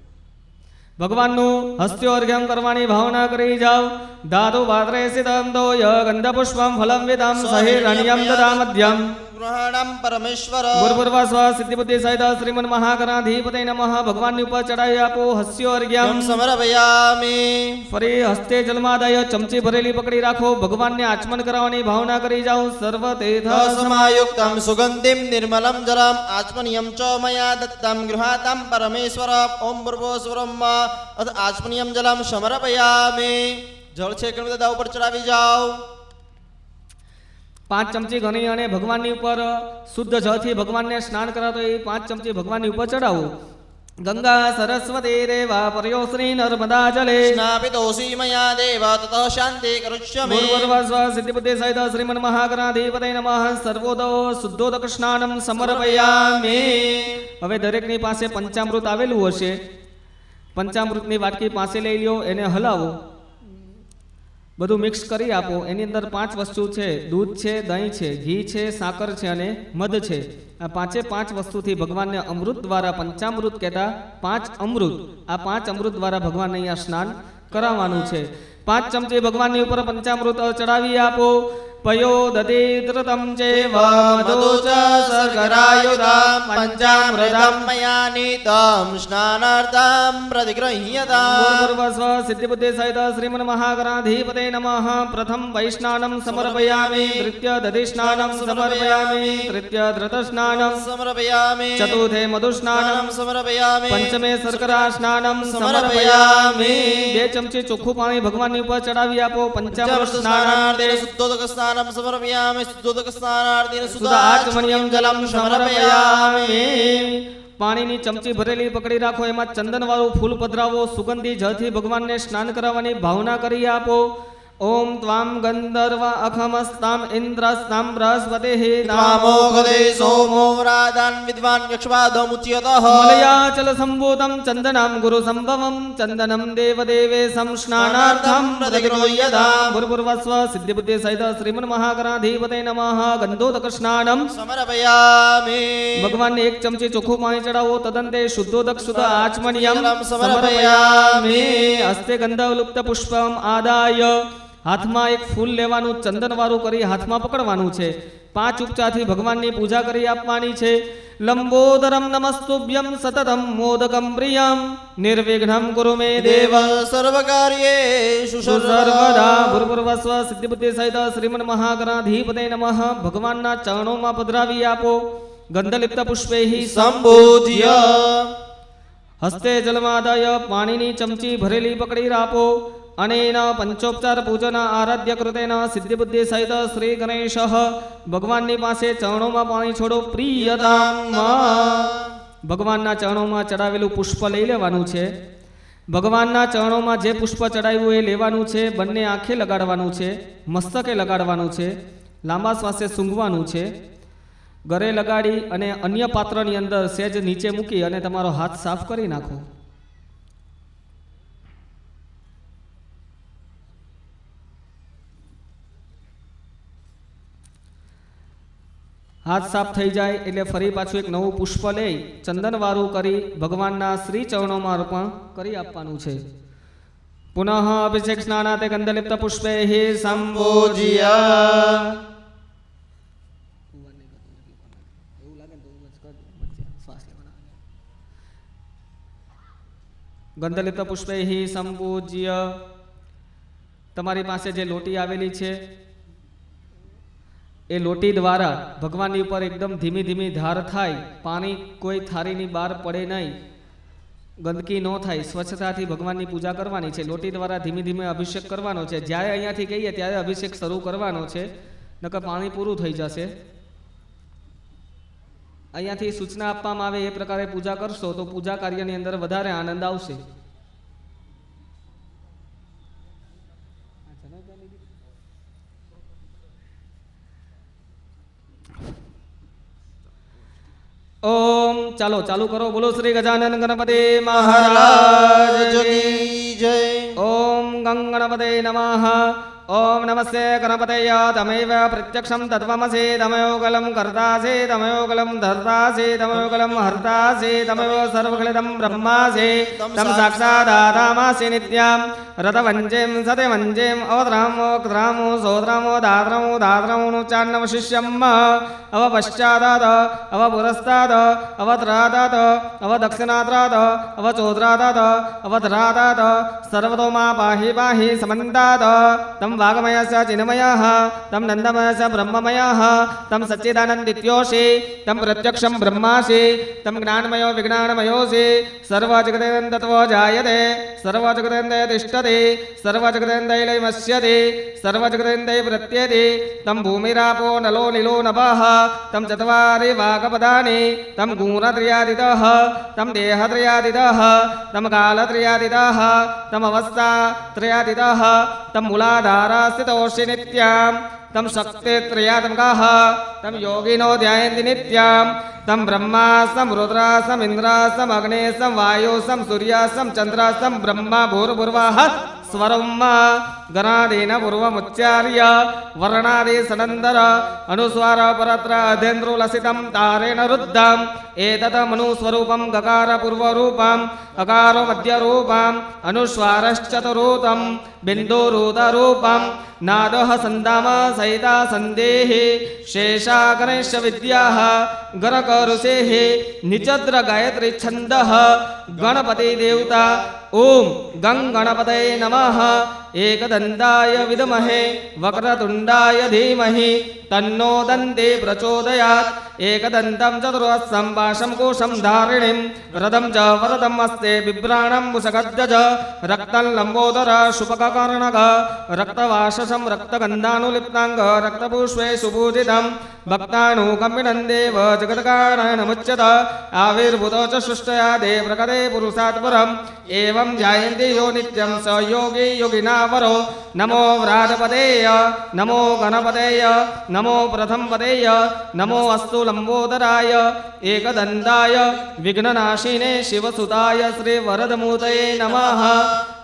ભગવાનનું હસ્ત્યો અર્ઘ્યમ કરવાની ભાવના કરી જાઓ. ધાતુ પાત્રે સિતમ દોય ગંધ પુષ્પમ ફલમ વિદમ સહિરણ્યમ દદામધ્યમ. ગૃહાણમ પરમેશ્વર. ભૂર્ભુવસ્વ સિદ્ધિબુદ્ધિ સહિત શ્રીમન મહાગણાધિપતય નમઃ. ભગવાનની ઉપર ચડાવી આપો હસ્યો અર્ઘ્યમ. સમર્પયામિ. ફરી હસ્તે જલમાદાય ચમચી ભરેલી પકડી રાખો. ભગવાનને આચમન કરાવવાની ભાવના કરી જાઓ. સર્વ તીર્થ સમાયુક્તમ સુગંધિમ નિર્મલમ જલમ આચમનિયમ ચ મયા દત્તમ ગૃહાતમ પરમેશ્વર. ઓમ ભૂર્ભુવસ્વરમ અથ આચમનિયમ જલમ સમર્પયામિ. જળ છે ગણપતિ દાદા ઉપર ચડાવી જાઓ. 5 ચમચી ઘણી અને ભગવાનની ઉપર શુદ્ધ જળથી ભગવાનને સ્નાન કરાતો એ 5 ચમચી ભગવાનની ઉપર ચડાવો. ગંગા સરસ્વતી રેવા પર્યો શ્રી નર્મદા જલે સ્નાપિતોસી મયા દેવ તતઃ શાંતિ કરુષ્યમે. ભૂર્ભુવસ્વ સિદ્ધિબુદ્ધિ સહિત શ્રીમન મહાગણાધિપતય નમઃ. સર્વોદો શુદ્ધોદક સ્નાનમ સમર્પયામિ. હવે દરેકની પાસે પંચામૃત આવેલું હશે. પંચામૃતની વાટકી પાસે લઈ લ્યો, એને હલાવો, બધું મિક્સ કરી આપો. એની અંદર 5 વસ્તુ છે. દૂધ છે, દહીં છે, ઘી છે, સાકર છે અને મધ છે. આ 5 વસ્તુથી ભગવાનને અમૃત દ્વારા પંચામૃત કહેતા 5 અમૃત, આ 5 અમૃત દ્વારા ભગવાનને અહીંયા સ્નાન કરાવવાનું છે. 5 ચમચી ભગવાનની ઉપર પંચામૃત ચડાવી આપો. પયો દધિતૃતમ ચેવ મધુ ચ સર્ગરાયુધમ પંચામૃતમ મયા નીતમ સ્નાનાર્થમ પ્રતિગૃહ્યતા. ભૂર્ભુવસ્વ સિદ્ધિબુદ્ધિ સહિત શ્રીમન મહાગણાધિપતય નમઃ. પ્રથમ વૈષ્ણાનમ સમર્પયામિ. દ્વિતીય દધિસ્નાનમ સમર્પયામિ. તૃતીય ધૃતસ્નાનમ સમર્પયામિ. ચતુર્થે મધુસ્નાનમ સમર્પયામિ. પંચમે શર્કરા સ્નાનમ સમર્પયામિ. 2 ચમચી ચોખ્ખું પાણી ભગવાનની ઉપર ચડાવી આપો. પંચામૃત સ્નાનાર્થે સ્નાનાર્થે શુદ્ધોદક સ્નાનમ સમર્પયામિ. શુદ્ધોદક સ્નાનાર્થે સુદાચમણ્યમ જલમ સમર્પયામિ. પાણીની ચમચી ભરેલી પકડી રાખો. એમાં ચંદન વાળું ફૂલ પધરાવો. સુગંધી જળથી ભગવાનને સ્નાન કરાવવાની ભાવના કરી આપો. ઓમ ત્વામ ગંધર્વ અખમસ્તામ ઇન્દ્રસ્તામ બૃહસ્પતિઃ ત્વામોઘદે સોમો રાદાન વિદ્વાન યક્ષ્વાદમુચ્યતઃ. મલયાચલ સંભૂતમ ચંદનમ ગુરુ સંભવમ ચંદનમ દેવદેવેશમ સ્નાનાર્થમ પ્રતિગૃહ્યતા. ભૂર્ભુવસ્વ સિદ્ધિબુદ્ધિ સહિત શ્રીમન મહાગણાધિપતય નમઃ. ગંધોદક સ્નાનમ સમર્પયામિ. ભગવાનને 1 ચમચી ચોખ્ખું પાણી ચડાવો. તદંતે શુદ્ધોદક શુદ્ધ આચમનિયમ સમર્પયામિ. હસ્તે ગંધવલુપ્ત પુષ્પમ આદાય. હાથમાં એક ફૂલ લેવાનું, ચંદન વાળું કરી હાથમાં પકડવાનું છે. 5 ઉપચારથી ભગવાનની પૂજા કરી આપવાની છે. લંબોદરમ નમસ્તુભ્યમ સતતમ મોદકમ પ્રિયમ નિર્વિઘ્નમ કુરુ મે દેવ સર્વકાર્યેષુ સર્વદા. ભૂર્ભુવસ્વ સિદ્ધિબુદ્ધિ સહિત શ્રીમન મહાગણાધિપતય નમઃ. ભગવાનના ચરણોમાં પધરાવી આપો. ગંધલિપ્ત પુષ્પૈઃ સંબોધ્ય. હસ્તે જલમાદાય પાણીની ચમચી ભરેલી પકડી આપો. અનેન પંચોપચાર પૂજન આરાધ્ય કૃતેન સિદ્ધિબુદ્ધિ સહિત શ્રી ગણેશ. ભગવાનની પાસે ચરણોમાં પાણી છોડો. પ્રિયતામ. ભગવાનના ચરણોમાં ચડાવેલું પુષ્પ લઈ લેવાનું છે. ભગવાનના ચરણોમાં જે પુષ્પ ચડાવ્યું એ લેવાનું છે. બંને આંખે લગાડવાનું છે, મસ્તકે લગાડવાનું છે, લાંબા શ્વાસે સૂંઘવાનું છે. ગળે લગાડી અને અન્ય પાત્રની અંદર સહેજ નીચે મૂકી અને તમારો હાથ સાફ કરી નાખો. હાથ સાફ થઈ જાય એટલે ફરી પાછું એક નવું પુષ્પ લઈ ચંદન વાળું કરી ભગવાનના શ્રી ચરણોમાં અર્પણ કરી આપવાનું છે. પુનઃ અભિષેક સ્નાનાતે ગંધલિપ્ત પુષ્પૈઃ સંબોધ્ય. ગંધલિપ્ત પુષ્પૈઃ સંપૂજ્ય. તમારી પાસે જે લોટી આવેલી છે એ લોટી દ્વારા ભગવાનની ઉપર એકદમ ધીમી ધીમી ધાર થાય. પાણી કોઈ થાળીની બહાર પડે નહીં, ગંદકી ન થાય, સ્વચ્છતાથી ભગવાનની પૂજા કરવાની છે. લોટી દ્વારા ધીમે ધીમે અભિષેક કરવાનો છે. જ્યારે અહીંયાથી કહીએ ત્યારે અભિષેક શરૂ કરવાનો છે, નકર પાણી પૂરું થઈ જશે. અહીંયાથી સૂચના આપવામાં આવે એ પ્રકારે પૂજા કરશો તો પૂજા કાર્યની અંદર વધારે આનંદ આવશે. ઓમ ચાલો ચાલુ કરો. બોલો શ્રી ગજાનન ગણપતિ મહારાજ કી. કી જય. ઓમ ગંગ ગણપતે નમઃ. ઓમ નમસ્તે ગણપતય તમૈવ પ્રત્યક્ષમ તત્વમસી તમયો કલમ કર્તાસી તમયો કલમ ધર્તાસી તમયો કલમ હર્તાસી તમયો સર્વખલિદમ બ્રહ્માસી તમ સાક્ષાદાતામાસી નિત્યમ રતવંજેમ સતિવંજેમ અવદ્રામો ક્રામો સોદ્રામો દાદ્રમો દાદ્રમો ચાન્નમ શિષ્યમ અવ પશ્ચાદાત અવ પુરસ્તાદ અવ ત્રાદાત અવ દક્ષિણાત્રાદ અવ ચોદ્રાદાત અવ ધરાદાત સર્વતોમા પાહી પાહી સમંતાદ તમ વાગમયસ્ય ચિન્મયઃ તમ નંદમયસ્ય બ્રહ્મમયઃ તમ સચ્ચિદાનંદિત્યોષી તમ પ્રત્યક્ષમ બ્રહ્માસી તમ જ્ઞાનમયો વિજ્ઞાનમયોસી સર્વજગદેન્દત્વો જાયતે સર્વજગદેન્દે તિષ્ઠતિ સર્વજગદેન્દૈલૈમસ્યતિ સર્વજગદેન્દૈ પ્રત્યેતિ તમ ભૂમિરાપો નલો નીલો નભઃ તમ ચત્વારિ વાગપદાની તમ ગુણત્રયાદિતઃ તમ દેહત્રયાદિતઃ તમ કાલત્રયાદિતઃ તમ અવસ્થાત્રયાદિતઃ તમ મૂલાધારાસ્થિતોષિ નિત્યામ તમ શક્તિત્રયાત્મકઃ તમ યોગિનો ધ્યાયન્તિ નિત્યામ તમ બ્રહ્માસમ રુદ્રાસમ ઇન્દ્રાસમ અગ્નેસમ વાયુસમ સૂર્યાસમ ચંદ્રાસમ બ્રહ્મા ભૂર્ભુર્વઃ સ્વરમ ગણાદીન પૂર્વમુચ્ચાર્ય વર્ણાદિ સનંદર અનુસ્વાર પરત્ર અધેન્દ્રુલસિતમ તારેણ રુદ્ધમ એતત મનુસ્વરૂપમ ગકાર પૂર્વરૂપમ અકારો મધ્યરૂપમ અનુસ્વારશ્ચતુરૂપમ બિંદુરૂતરૂપમ નાદઃ સંદામ સહિતા સંદેહે શેષા ગણેશ વિદ્યાઃ ગરક ઋષેઃ નિચદ્ર ગાયત્રી છંદઃ ગણપતિ દેવતા ઓમ ગંગ ગણપતય નમઃ एकदन्ताय विद्महे वक्रतुण्डाय धीमहि तन्नो दन्ते प्रचोदयात् एकदन्तं चतुर्हस्तं पाशं कोशं धारिणीं रथं च वरदम् अस्ते बिभ्राणं मुसगद्गज रक्तं लम्बोदर शुपककर्णक रक्तवाससं रक्तगन्धानुलिप्ताङ्ग रक्तपुष्पे सुपूजितं भक्तानुकम्पिनं देव जगत्कारणमुच्यत आविर्भूतो च सृष्टया दे प्रकटे पुरुषात् परम् एवं ध्यायन्ति यो नित्यं स योगी योगिना वरो नमो व्राजपतेय नमो गणपतेय नमो प्रथमपतेय नमो अस्तु लंबोदराय एकदन्ताय विघ्ननाशिने शिवसुताय श्री वरदमूर्तये नमः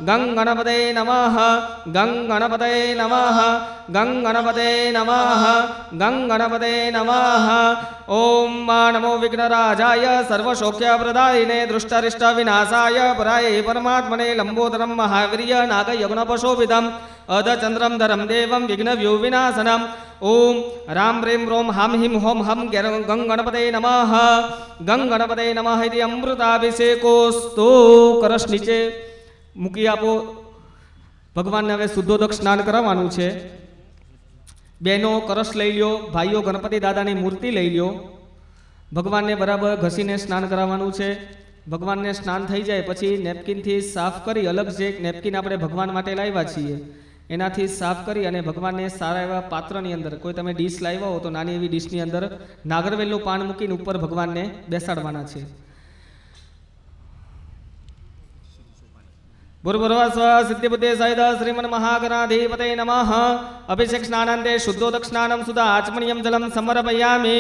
गं गणपते नमः गं गणपते नमः गं गणपते नमः गं गणपते नमः ओम मा नमो विघ्नराजाय सर्वशोक्यप्रदायिने दृष्टरिष्टविनाशाय पराय परमात्मने लंबोदरं महावीर्य नागयज्ञपशोभितम् अधचन्द्रं धरं देवं विघ्नव्यूविनाशनम् ओम राम ह्रीं रोम हम हिम होम हम गं गणपते नमः गं गणपते नमः इति अमृताभिषेकोस्तु करश नीचे મૂકી આપો. ભગવાનને હવે શુદ્ધોદક સ્નાન કરાવવાનું છે. બહેનો કરશ લઈ લ્યો, ભાઈઓ ગણપતિ દાદાની મૂર્તિ લઈ લ્યો. ભગવાનને બરાબર ઘસીને સ્નાન કરાવવાનું છે. ભગવાનને સ્નાન થઈ જાય પછી નેપકિનથી સાફ કરી, અલગ જે નેપકિન આપણે ભગવાન માટે લાવ્યા છીએ એનાથી સાફ કરી અને ભગવાનને સારા એવા પાત્રની અંદર, કોઈ તમે ડીશ લાવ્યા હો તો નાની એવી ડીશની અંદર નાગરવેલનું પાન મૂકીને ઉપર ભગવાનને બેસાડવાના છે. ભૂર્ભુવસ્વ સિદ્ધિબુદ્ધિ સહિત શ્રીમન મહાગણાધિપતે નમઃ. અભિષેક સ્નાનાંતે શુદ્ધોદક સ્નાનમ સુધા આચમનીયમ જલમ સમર્પયામિ.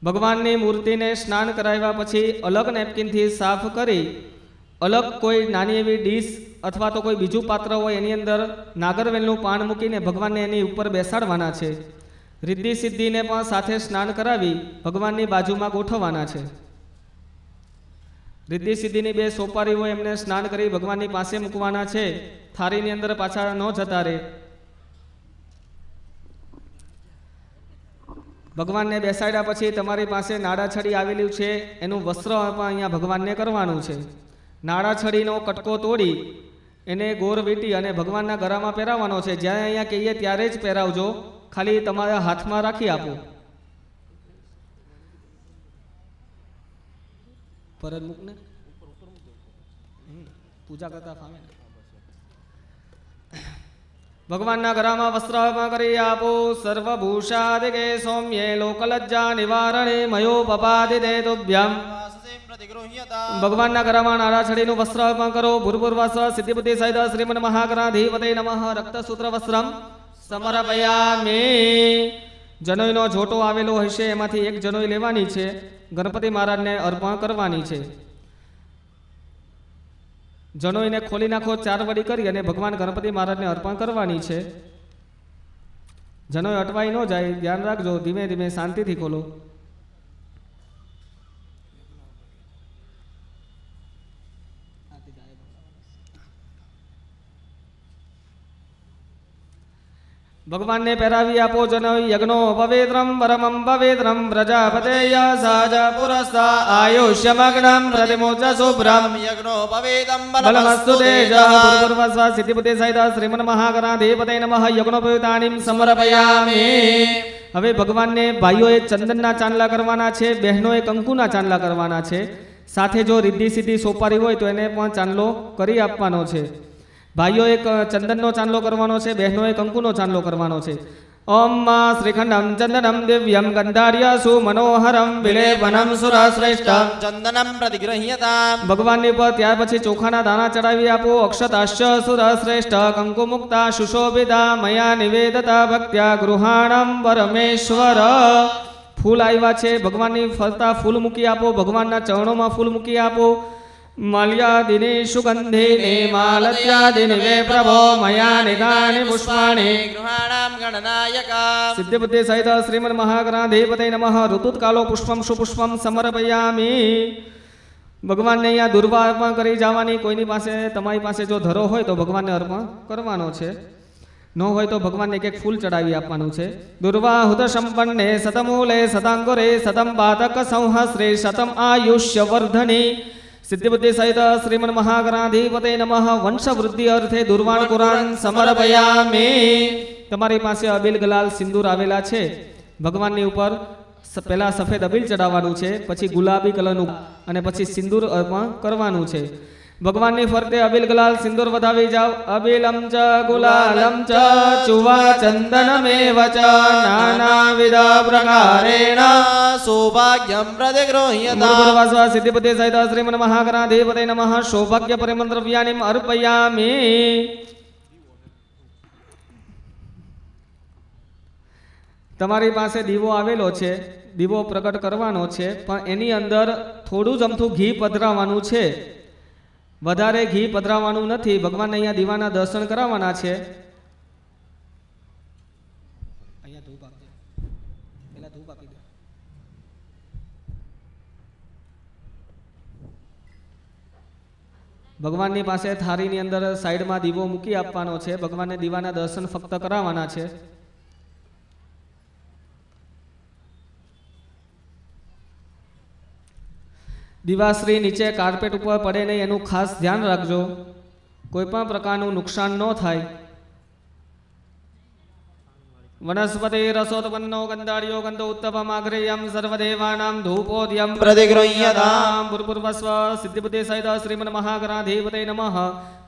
ભગવાનની મૂર્તિને સ્નાન કરાવ્યા પછી અલગ નેપકિનથી સાફ કરી અલગ કોઈ નાની એવી ડીશ અથવા તો કોઈ બીજું પાત્ર હોય એની અંદર નાગરવેલનું પાન મૂકીને ભગવાનને એની ઉપર બેસાડવાના છે. રિદ્ધિ સિદ્ધિને પણ સાથે સ્નાન કરાવી ભગવાનની બાજુમાં ગોઠવવાના છે. રિદ્ધિ સિદ્ધિની બે સોપારી હોય એમને સ્નાન કરી ભગવાનની પાસે મૂકવાના છે. થાળીની અંદર પાછા ન જતા રહે. ભગવાનને બેસાડ્યા પછી તમારી પાસે નાડાછડી આવેલું છે એનું વસ્ત્ર પણ અહીંયા ભગવાનને કરવાનું છે. નાડાછડીનો કટકો તોડી એને ગોર વીંટી અને ભગવાનના ગળામાં પહેરાવવાનો છે. જ્યાં અહીંયા કહીએ ત્યારે જ પહેરાવજો, ખાલી તમારા હાથમાં રાખી આપો. પરત મૂકને પૂજા કરતા ફાવે ને. ભગવાનના ગળામાં વસ્ત્ર કરી આપો. સર્વભૂષાદિકે સૌમ્યે લોકલજ્જા નિવારણે મયોપપાદિ દેતુભ્યમ. ભગવાનના ગળામાં નાડાછડીનું વસ્ત્ર અર્પણ કરો. ભૂર્ભુવસ્વ સિદ્ધિબુદ્ધિ સહિત શ્રીમન મહાગણાધિપતે નમઃ. રક્તસૂત્ર વસ્ત્રમ સમર્પયામિ. જનોઈનો જોટો આવેલો હશે એમાંથી એક જનોઈ લેવાની છે, ગણપતિ મહારાજને અર્પણ કરવાની છે. જનોઈને ખોલી નાખો, 4 વડી કરી અને ભગવાન ગણપતિ મહારાજને અર્પણ કરવાની છે. જનોઈ અટવાઈ ન જાય, ધ્યાન રાખજો. ધીમે ધીમે શાંતિથી ખોલો. ભગવાનને પહેરાવી આપો જનોઈ. યજ્ઞો પવિત્રમ પરમમ પવિત્રમ પ્રજાપતેય સહજ પુરસ્તા આયુષ્યમગ્નમ પ્રતિમોચ શુભ્રમ યજ્ઞો પવિત્રમ બલમસ્તુ તેજ પૂર્વસ્વ સિદ્ધિબુદ્ધિ સહિત શ્રીમન મહાગણાધિપતય નમઃ. યજ્ઞો પવિતાનિમ સમર્પયામિ. હવે ભગવાનને ભાઈઓએ ચંદનના ચાંદલા કરવાના છે, બહેનોએ કંકુના ચાંદલા કરવાના છે. સાથે જો રિદ્ધિ સિદ્ધિ સોપારી હોય તો એને પણ ચાંદલો કરી આપવાનો છે. ભાઈઓએ ચંદનનો ચાંદલો કરવાનો છે, બહેનોએ કંકુનો ચાંદલો કરવાનો છે. ઓમ શ્રીખંડમ ચંદનમ દિવ્યમ ગંધાર્ય સુમનોહરમ વિલેપનમ સુરશ્રેષ્ઠમ ચંદનમ પ્રતિગૃહ્યતામ. ભગવાનની પર ત્યાર પછી ચોખાના દાણા ચડાવી આપો. અક્ષતાશ્ચ સુરશ્રેષ્ઠ કંકુ મુક્તા સુશોભિતા મયા નિવેદતા ભક્ત્યા ગૃહાણમ પરમેશ્વર. ફૂલ આવ્યા છે, ભગવાનની ફરતા ફૂલ મૂકી આપો. ભગવાનના ચરણોમાં ફૂલ મૂકી આપો. માલ્યાદિને સુગંધિને માલત્યાદિને વે પ્રભો મયા નિદાને પુષ્પાણિ ગૃહાણામ ગણનાયકામ. સિદ્ધિબુદ્ધિ સહિત શ્રીમન મહાગણાધિપતય નમઃ. ઋતુત્કાલો પુષ્પમ સુપુષ્પમ સમર્પયામિ. ભગવાનને અહીંયા દુર્વા અર્પણ કરી જવાની. કોઈની પાસે, તમારી પાસે જો ધરો હોય તો ભગવાનને અર્પણ કરવાનો છે, ન હોય તો ભગવાનને એક ફૂલ ચડાવી આપવાનું છે. દુર્વાહુત સંપન્ને સતમૂલે સતાંગોરે સતમ પાતક સંહસ્રે સતમ આયુષ્ય વર્ધની. સિદ્ધિબુદ્ધિ સહિત શ્રીમન મહાગણાધિપતય નમઃ. વંશવૃદ્ધિ અર્થે દુર્વાણ કુરાન સમર્પયામિ. તમારી પાસે અબીલ ગલાલ સિંદૂર આવેલા છે. ભગવાનની ઉપર પહેલા સફેદ અબીલ ચડાવવાનું છે, પછી ગુલાબી કલરનું અને પછી સિંદૂર અર્પણ કરવાનું છે. ભગવાનની ફરતે અબીલ ગલાલ સિંદૂર વધાવી જાઓ. અબીલમ ચ ગુલાલમ ચ ચુવા ચંદનમેવ ચ નાનાવિધ પ્રકારેણ સૌભાગ્યમ પ્રતિગૃહ્યતામ. પૂર્વસ્વ સિદ્ધિબુદ્ધિ સહિત શ્રીમન મહાગણાધિપતય નમઃ. સૌભાગ્ય પરિમંદ્રવ્યાનિમ અર્પયામિ. તમારી પાસે દીવો આવેલો છે, દીવો પ્રગટ કરવાનો છે, પણ એની અંદર થોડું જ અમથું ઘી પધરાવવાનું છે, વધારે ઘી પધરાવવાનું નથી. ભગવાનને અહીંયા દીવાના દર્શન કરાવવાના છે. અહીંયા ધૂપ આપજો, પહેલા ધૂપ આપી દો. ભગવાનની પાસે થાળીની અંદર સાઈડમાં દીવો મૂકી આપવાનો છે. ભગવાનને દીવાના દર્શન ફક્ત કરાવવાના છે. દિવાશ્રી નીચે કાર્પેટ ઉપર પડે નહીં, એનું ખાસ ધ્યાન રાખજો. કોઈ પણ પ્રકારનું નુકસાન ન થાય. વનસ્પતિ રસોત્પન્નો ગંધાર્યો ગંધો ઉત્તપમાગ્રેયમ સર્વદેવાનામ ધૂપોદ્યમ પ્રતિગૃહ્યતામ. ભૂર્ભુવસ્વ સિદ્ધિબુદ્ધિ સહિત શ્રીમન મહાગણાધિપતય નમઃ.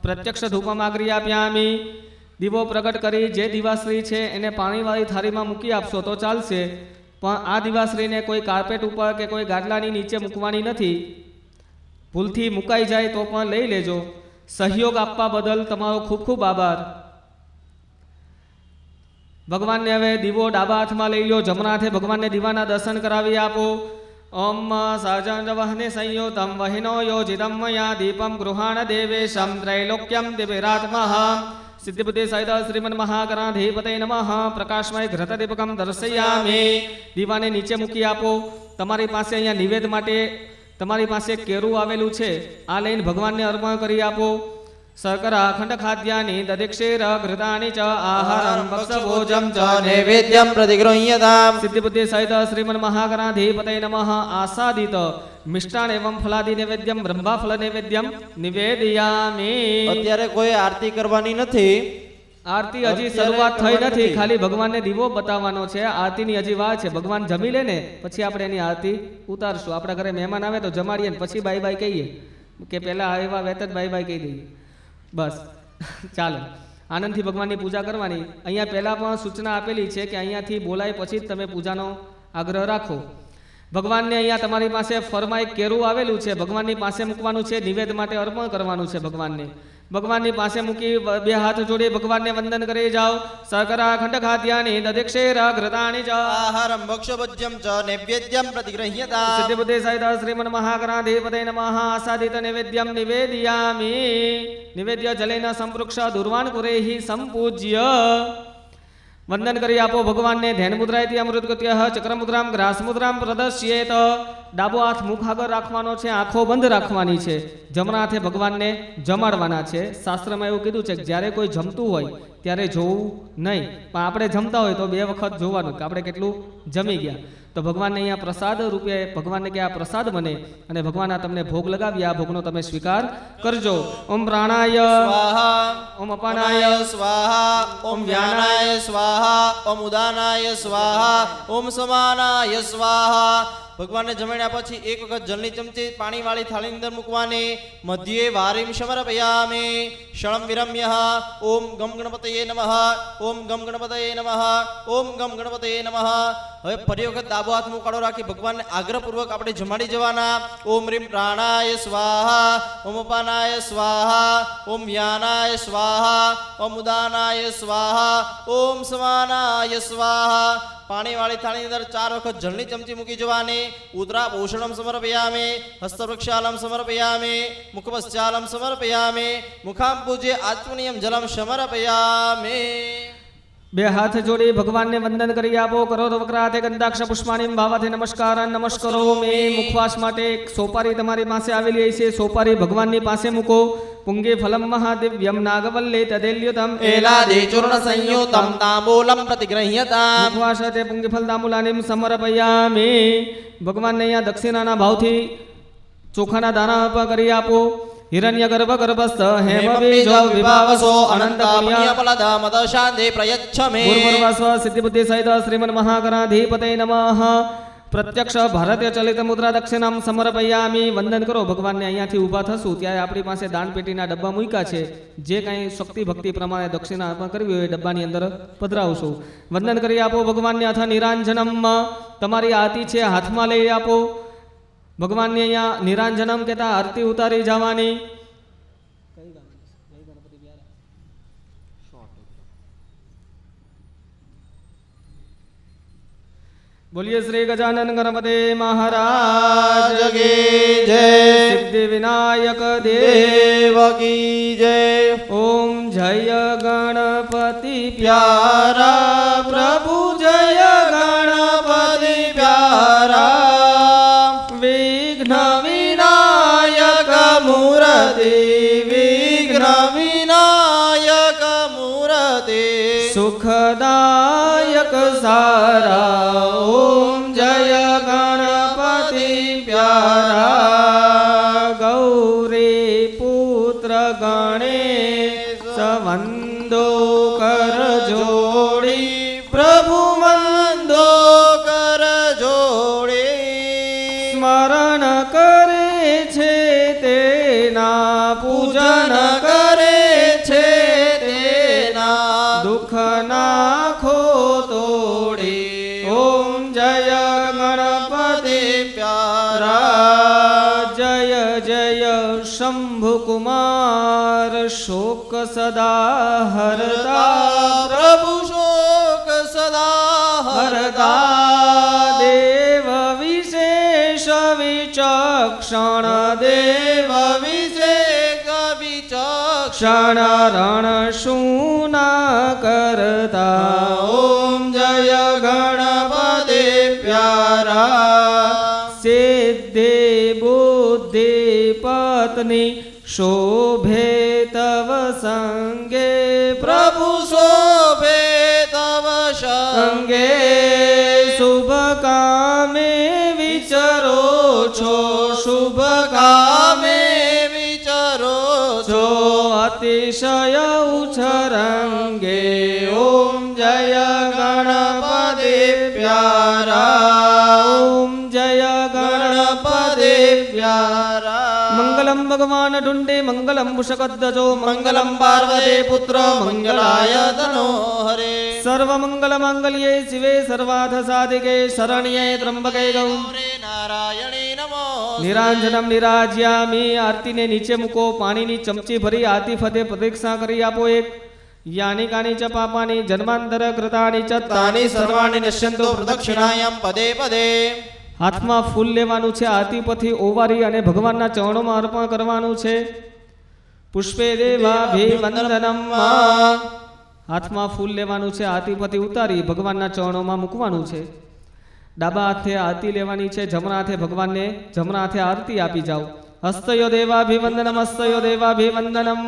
પ્રત્યક્ષ ધૂપમાગ્રયામ્યામિ. દીવો પ્રગટ કરી જે દિવાશ્રી છે એને પાણીવાળી થાળીમાં મૂકી આપશો તો ચાલશે, પણ આ દિવાશ્રીને કોઈ કાર્પેટ ઉપર કે કોઈ ગાદલાની નીચે મૂકવાની નથી. ભૂલથી મુકાઈ જાય તો પણ લઈ લેજો. સહયોગ આપવા બદલ તમારો ખૂબ ખૂબ આભાર. ભગવાનને હવે દીવો ડાબા હાથમાં લઈ લો, જમણા હાથે ભગવાનને દીવાના દર્શન કરાવી આપો. ઓમ સહજન વહને સંયુતમ વહિનો યોજિતમ મયા દીપમ ગૃહાણ દેવેશમ ત્રૈલોક્યમ દિવ્યરાત્મઃ. સિદ્ધિબુદ્ધિ સહિત શ્રીમન મહાગણાધિપતય નમઃ. પ્રકાશમય ઘૃત દીપકમ દર્શયામિ. દીવાને નીચે મૂકી આપો. તમારી પાસે અહીંયા નિવેદ માટે તમારી પાસે કેરું આવેલું છે, આ લઈને ભગવાનને અર્પણ કરી આપો. શર્કરા અખંડ ખાદ્યાની દધિક્ષીર ઘૃતાની ચ આહારમ ભક્ષભોજમ ચ નૈવેદ્યમ પ્રતિગૃહ્યતામ. સિદ્ધિબુદ્ધિ સહિત શ્રીમન મહાગણાધિપતય નમઃ. આસાદિત મિષ્ટાન એવં ફલાદિ નૈવેદ્યમ બ્રહ્મા ફલ નૈવેદ્યમ નિવેદયામિ. અત્યારે કોઈ આરતી કરવાની નથી. આરતી હજી શરૂઆત થઈ નથી, ખાલી ભગવાનને દીવો બતાવવાનો છે. આરતીની હજી વાર છે. ભગવાન જમી લે ને પછી આપણે એની આરતી ઉતારશું. આપણા ઘરે મહેમાન આવે તો જમાડીએ ને પછી બાય બાય કહીએ, કે પહેલા આવ્યા વેત જ બાય બાય કહી દઈએ. બસ ચાલો, આનંદથી ભગવાનની પૂજા કરવાની. અહીંયા પહેલાં પણ સૂચના આપેલી છે કે અહીંયાથી બોલાય પછી જ તમે પૂજાનો આગ્રહ રાખો. ભગવાનને અહીંયા તમારી પાસે ફરમાં એક કેરું આવેલું છે, ભગવાનની પાસે મૂકવાનું છે. નિવેદ માટે અર્પણ કરવાનું છે ભગવાનને. ભગવાનની પાસે મૂકી બે હાથ જોડી ભગવાનને વંદન કરી જાઓ. સકરા ખંડ ખાદ્યાની દધિક્ષેર ઘૃતાની ચ આહારમ ભક્ષભોજ્યમ ચ નૈવેદ્યમ પ્રતિગૃહ્યતા સિદ્ધિ બુદ્ધિ સહિત શ્રીમન મહાગણાધિપતે નમઃ આસાદિત નૈવેદ્યમ નિવેદયામિ નિવેદ્ય જલેન સંપૃક્ષ દુર્વાણ કુરેહિ સંપૂજ્ય વંદન કરી આપો ભગવાનને. ધ્યાન મુદ્રાયથી અમૃત ગત્ય ચક્ર મુદ્રામ ગ્રાસ મુદ્રામ પ્રદર્શ્યેત ડાબો હાથ મુખ આગળ રાખવાનો છે, આંખો બંધ રાખવાની છે. જમણા હાથે ભગવાનને જમાડવાના છે. શાસ્ત્રમાં એવું કીધું છે કે જ્યારે કોઈ જમતું હોય ત્યારે જોવું નહીં, પણ આપણે જમતા હોય તો બે વખત જોવાનું કે આપણે કેટલું જમી ગયા. તો ભગવાનને અહીંયા પ્રસાદ રૂપે ભગવાનને કે આ પ્રસાદ બને અને ભગવાન આ તમને ભોગ લગાવી, આ ભોગનો તમે સ્વીકાર કરજો. ઓમ પ્રાણાય સ્વાહા ઓમ અપાનાય સ્વાહા ઓમ વ્યાનાય સ્વાહા ઓમ ઉદાનાય સ્વાહા ઓમ સમાનાય સ્વાહા. ભગવાનને જમાડ્યા પછી એક વખત જલની ચમચી પાણીવાળી થાળીની અંદર મૂકવાની. મધ્યે વારીમ સમર્પયામિ ક્ષણમ વિરમ્ય ઓમ ગમ ગણપતયે નમઃ ઓમ ગમ ગણપતયે નમઃ ઓમ ગમ ગણપતયે નમઃ. હવે ફરી વખત ડાબો હાથ મુકાળો રાખી ભગવાનને આગ્રહપૂર્વક આપણે જમાડી જવાના. ઓમ રીમ પ્રાણાય સ્વાહા ઓમ અપાનાય સ્વાહા ઓમ વ્યાનાય સ્વાહા ઓમ ઉદાનાય સ્વાહા ઓમ સમાનાય સ્વાહા. પાણીવાળી થાળીની અંદર 4 વખત જળની ચમચી મૂકી જવાની. ઉદરા ભૂષણમ સમર્પયામિ હસ્તવૃક્ષાલમ સમર્પયામિ મુખપશ્ચાલમ સમર્પયામિ મુખામ પૂજ્ય આત્મનિયમ જલમ સમર્પયામિ. બે હાથ જોડી ભગવાનને વંદન કરી આપો. કરો તો વક્રાતે ગંધાક્ષ પુષ્પાણીમ ભાવાથી નમસ્કાર નમસ્કરો મે. મુખવાસ માટે એક સોપારી તમારી પાસે આવેલી છે, સોપારી ભગવાનની પાસે મૂકો. પુંગે ફલમ મહાદિવ્યમ નાગવલ્લે તદેલ્યુતમ એલાદે ચૂર્ણ સંયુતમ તાંબૂલમ પ્રતિગૃહ્યતા. મુખવાસ તે પુંગે ફલ તાંબૂલાનિમ સમર્પયામિ. ભગવાનને અહીંયા દક્ષિણાના ભાવથી ચોખાના દાણા આપવા કરી આપો. હિરણ્ય ગર્ભ ગર્ભસ્થ હેમ બીજો વિભાવસો અનંત પુણ્ય ફલદા મદ શાંતિ પ્રયચ્છ મે. પૂર્વર્વસ્વ સિદ્ધિ બુદ્ધિ સહિત શ્રીમન મહાગણાધિપતે નમઃ. પ્રત્યક્ષ ભારતીય ચલિત મુદ્રા દક્ષિણામ સમર્પયામિ. વંદન કરો. ભગવાનને અહીંયાથી ઊભા થશું ત્યારે આપણી પાસે દાનપેટીના ડબ્બા મૂક્યા છે. જે કાંઈ શક્તિ ભક્તિ પ્રમાણે દક્ષિણા અર્પણ કરવી હોય ડબ્બાની અંદર પધરાવશું. વંદન કરી આપો ભગવાનને. અથ નિરાંજનમ તમારી આરતી છે હાથમાં લઈ આપો. ભગવાનની અહીંયા નિરાંજનમ કહેતા આરતી ઉતારી જવાની. બોલીએ શ્રી ગજાનન ગણપતે મહારાજ કી જય. સિદ્ધિ વિનાયક દેવ કી જય. ઓમ જય ગણપતિ પ્યારા પ્રભુ જય ગણપતિ પ્યારા. વિઘ્ન વિનાયક મૂર્તિ વિઘ્ન વિનાયક મૂર્તિ સુખદાયક સારા. ઓમ જય ગણપતિ પ્યારા. ગૌરી પુત્ર ગણેશ વંદો કર જોડી. પ્રભુ મંદો કર જોડી. સ્મરણ કરે છે તેના પૂજન કરે છે તેના દુઃખ નાખો તોડી. ઓમ જય ગણપતિ પ્યારા. જય જય શંભુ કુમાર શોક સદા હરતા. પ્રભુ શોક સદા હરતા. દેવ વિશેષ વિચક્ષણ. દેવ વિશેષ વિચક્ષણ. ક્ષણ રણ શૂના કરતા. ઓમ જય ગણપતિ પ્યારા. સિદ્ધિ બુદ્ધિ પત્ની શોભે તવ સંગે. પ્રભુ શોભે તવ સંગે. શુભ કામે વિચરો છો. શુભ કામે વિચરો છો અતિશય ઉછરંગે. ઓમ જય ગણપતિ પ્યારા. ઓમ જય ગણપતિ પ્યારા. મંગલમ ભગવાન ઢુંડે મંગલમ મુષકદ્દજો મંગલમ પાર્વતી પુત્ર મંગલાય તનો હરે. સર્વમંગલ માંગલ્યે શિવે સર્વાર્થ સાધિકે શરણ્યે ત્રંબકે ગૌરી નારાયણી નમો નિરાંજનમ નિરાજ્યામિ. આરતીને નીચે મૂકો. પાણીની ચમચી ભરી આરતી ફતે પ્રદક્ષિણા કરી આપો. એક યાની કાની ચ પાપાની જન્માંતર કૃતાની ચ તાની સર્વાણી નશ્યંતો પ્રદક્ષિણાયામ પદે પદે. હાથમાં ફૂલ લેવાનું છે. આરતી પરથી ઓવારી અને ભગવાનના ચરણોમાં અર્પણ કરવાનું છે. પુષ્પે દેવાભિવંદનમ. હાથમાં ફૂલ લેવાનું છે. આરતી પરથી ઉતારી ભગવાનના ચરણોમાં મૂકવાનું છે. ડાબા હાથે આરતી લેવાની છે. જમણા હાથે ભગવાનને જમણા હાથે આરતી આપી જાઓ. હસ્તયો દેવાભિવંદનમ, હસ્તયો દેવાભિવંદનમ.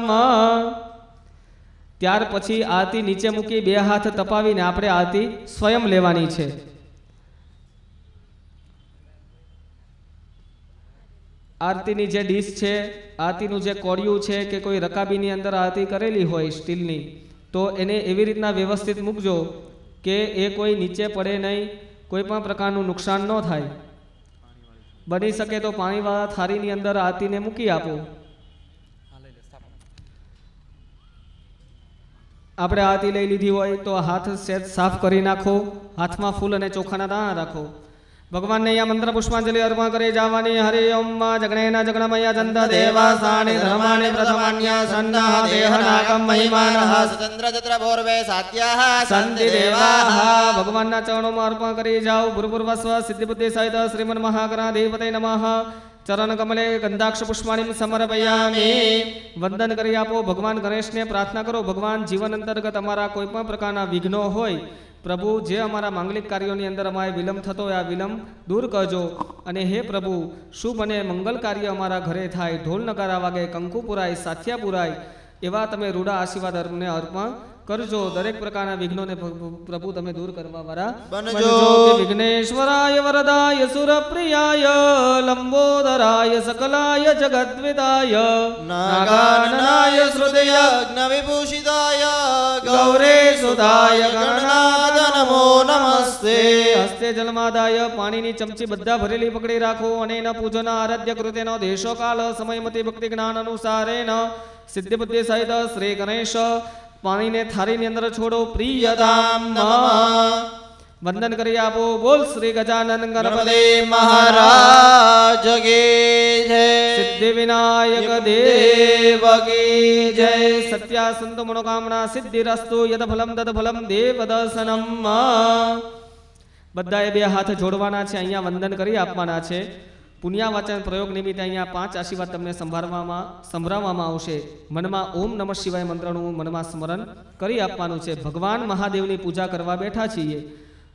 ત્યાર પછી આરતી નીચે મૂકી બે હાથ તપાવીને આપણે આરતી સ્વયં લેવાની છે. આરતીની જે ડીશ છે, આરતીનું જે કોળિયું છે કે કોઈ રકાબીની અંદર આરતી કરેલી હોય સ્ટીલની, તો એને એવી રીતના વ્યવસ્થિત મૂકજો કે એ કોઈ નીચે પડે નહીં, કોઈ પણ પ્રકારનું નુકસાન ન થાય. બની શકે તો પાણીવાળા થાળીની અંદર આરતીને મૂકી આપો. આપણે આરતી લઈ લીધી હોય તો હાથ સેજ સાફ કરી નાખો. હાથમાં ફૂલ અને ચોખાના દાણા રાખો. ભગવાનને અહીંયા મંત્ર પુષ્પાંજલિ અર્પણ કરી જવાની. હરિ ઓમ જગણેન જગણમય ચંદ દેવાસાને ધર્માને પ્રથમાન્યા સન્ના દેહનાકમ મહિમાનઃ સચંદ્ર ચત્ર ભોર્વે સાત્યાહ સંતિ દેવાહ. ભગવાનના ચરણોમાં અર્પણ કરી જાઓ. ભૂર્ભુવસ્વ સિદ્ધિબુદ્ધિ સહિત શ્રીમન મહાગણાધિપતય નમઃ. ચરણ કમલે ગંધાક્ષ પુષ્પાણી સમર્પયામિ. વંદન કરી આપો. ભગવાન ગણેશને પ્રાર્થના કરો, ભગવાન જીવન અંતર્ગત અમારા કોઈ પણ પ્રકારના વિઘ્નો હોય પ્રભુ, જે અમારા માંગલિક કાર્યોની અંદર અમારે વિલંબ થતો હોય આ વિલંબ દૂર કરજો. અને હે પ્રભુ, શુભ અને મંગલ કાર્ય અમારા ઘરે થાય. ઢોલ નગારા વાગે, કંકુ પુરાય, સાથિયા પુરાય, એવા તમે રૂડા આશીર્વાદ અમને અર્પણ કરજો. દરેક પ્રકારના વિઘ્નોને પ્રભુ તમે દૂર કરવા વાળા બનજો. વિઘ્નેશ્વરાય વરદાય સુરપ્રિયાય લંબોદરાય સકલાય જગદ્વિદાય નાગાનનાય શ્રુતયજ્ઞ વિભૂષિતાય ગૌરે સુદાય ગણનાથ નમો નમસ્તે. હસ્તે જલમાદાય. પાણીની ચમચી બધા ભરેલી પકડી રાખો. અને એના પૂજન આરાધ્ય કૃતેનો દેશો કાલ સમયમતી ભક્તિ જ્ઞાન અનુસારેણ સિદ્ધિ બુદ્ધિ સહિત શ્રી ગણેશ પાણીને થાળીની અંદર છોડો. પ્રિયતામ નમઃ. વંદન કરી આપો. બોલ શ્રી ગજાનન ગણપતિ મહારાજ કી જય. સિદ્ધિ વિનાયક દેવ કી જય. સત્યા સંત મનોકામના સિદ્ધિરસ્તુ. યદ ફલમ તદ ફલમ દેવ દર્શનમ. બધાએ બે હાથ જોડવાના છે. અહીંયા વંદન કરી આપવાના છે. પુણ્યાવાચન પ્રયોગ નિમિત્તે અહીંયા 5 આશીર્વાદ તમને સંભળાવવામાં આવશે. મનમાં ઓમ નમઃ શિવાય મંત્રનું મનમાં સ્મરણ કરી આપવાનું છે. ભગવાન મહાદેવની પૂજા કરવા બેઠા છીએ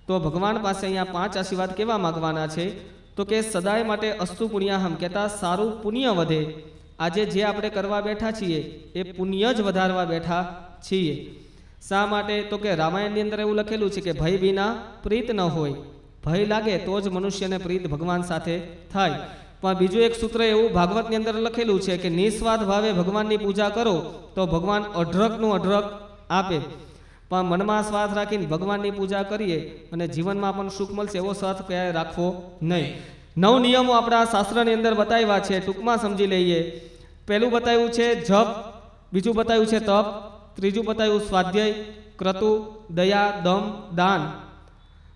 તો ભગવાન પાસે અહીંયા 5 આશીર્વાદ કેવા માગવાના છે? તો કે સદાય માટે અસ્તુ પુણ્યાહમ, કહેતા સારું પુણ્ય વધે. આજે જે આપણે કરવા બેઠા છીએ એ પુણ્ય જ વધારવા બેઠા છીએ. શા માટે? તો કે રામાયણની અંદર એવું લખેલું છે કે ભય વિના પ્રીત ન હોય. ભય લાગે તો જ મનુષ્યને પ્રીત ભગવાન સાથે થાય. પણ બીજું એક સૂત્ર એવું ભાગવતની અંદર લખેલું છે કે નિસ્વાર્થ ભાવે ભગવાનની પૂજા કરો તો ભગવાન અઢળકનું અઢળક આપે. પણ મનમાં સ્વાર્થ રાખીને ભગવાનની પૂજા કરીએ અને જીવનમાં પણ સુખ મળશે એવો સ્વાર્થ ક્યાંય રાખવો નહીં. 9 નિયમો આપણા શાસ્ત્રની અંદર બતાવ્યા છે. ટૂંકમાં સમજી લઈએ. પહેલું બતાવ્યું છે જપ, બીજું બતાવ્યું છે તપ, ત્રીજું બતાવ્યું સ્વાધ્યાય, ક્રતુ, દયા, દમ, દાન.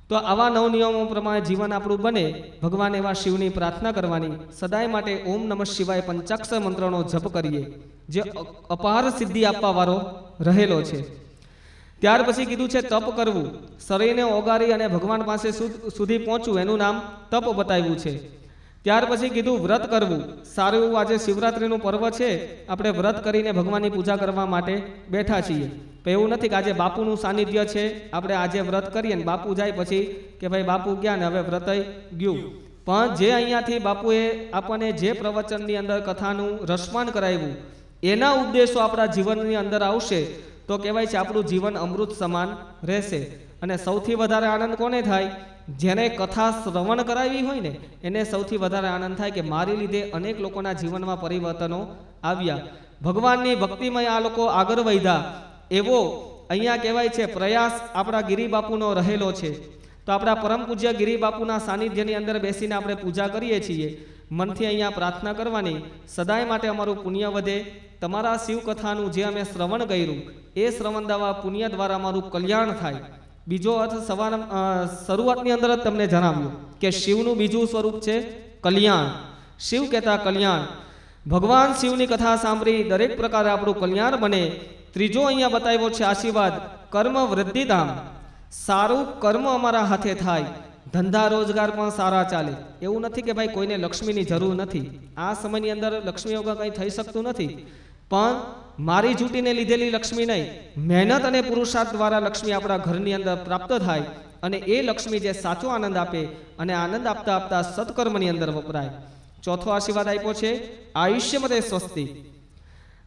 તો આવા 9 નિયમો પ્રમાણે જીવન આપણું બને. ભગવાન એવા શિવની પ્રાર્થના કરવાની. સદાય માટે ઓમ નમઃ શિવાય પંચાક્ષર મંત્રનો જપ કરીએ, જે અપાર સિદ્ધિ આપવા વાળો રહેલો છે. ત્યાર પછી કીધું છે તપ કરવું. શરીરને ઓગાળી અને ભગવાન પાસે સુધી પહોંચવું, એનું નામ તપ બતાવ્યું છે. ત્યાર પછી કીધું વ્રત કરવું. સારું એવું આજે શિવરાત્રિનું પર્વ છે, આપણે વ્રત કરીને ભગવાનની પૂજા કરવા માટે બેઠા છીએ. તો એવું નથી કે આજે બાપુનું સાનિધ્ય છે, આપણે આજે વ્રત કરીએ ને બાપુ જાય પછી કે ભાઈ બાપુ ગયા ને હવે વ્રત ગયું. પણ જે અહીંયાથી બાપુએ આપણને જે પ્રવચનની અંદર કથાનું રસપાન કરાવ્યું એના ઉપદેશો આપણા જીવનની અંદર આવશે તો કહેવાય છે આપણું જીવન અમૃત સમાન રહેશે. અને સૌથી વધારે આનંદ કોને થાય? જેને કથા શ્રવણ કરાવી હોય ને એને સૌથી વધારે આનંદ થાય કે મારી લીધે અનેક લોકોના જીવનમાં પરિવર્તનો આવ્યા. ભગવાનની ભક્તિમય આ લોકો આગળ વધ્યા એવો અહીંયા કહેવાય છે પ્રયાસ આપણા ગિરિબાપુનો રહેલો છે. તો આપણા પરમ પૂજ્ય ગિરિબાપુના સાનિધ્યની અંદર બેસીને આપણે પૂજા કરીએ છીએ. મનથી અહીંયા પ્રાર્થના કરવાની, સદાય માટે અમારું પુણ્ય વધે. તમારા શિવકથાનું જે અમે શ્રવણ કર્યું એ શ્રવણ દ્વારા પુણ્ય દ્વારા અમારું કલ્યાણ થાય. બીજો અર્થ શરૂઆતની અંદર જ તમને જણાવ્યું કે શિવનું બીજું સ્વરૂપ છે કલ્યાણ. શિવ કહેતા કલ્યાણ. ભગવાન શિવની કથા સાંભળી દરેક પ્રકારે આપણું કલ્યાણ બને. ત્રીજો અહીંયા બતાવ્યો છે આશીર્વાદ, કર્મ વૃદ્ધિધામ. સારું કર્મ અમારા હાથે થાય, ધંધા રોજગાર પણ સારા ચાલે. એવું નથી કે ભાઈ કોઈને લક્ષ્મીની જરૂર નથી. આ સમયની અંદર લક્ષ્મી વગર કંઈ થઈ શકતું નથી, પણ મારી જૂટીને લીધેલી લક્ષ્મી નહીં, મહેનત અને પુરુષાર્થ દ્વારા લક્ષ્મી આપણા ઘરની અંદર પ્રાપ્ત થાય અને એ લક્ષ્મી જે સાચો આનંદ આપે અને આનંદ આપતા આપતા સત્કર્મની અંદર વપરાય. ચોથો આશીર્વાદ આપ્યો છે આયુષ્ય મતે સ્વસ્તિ.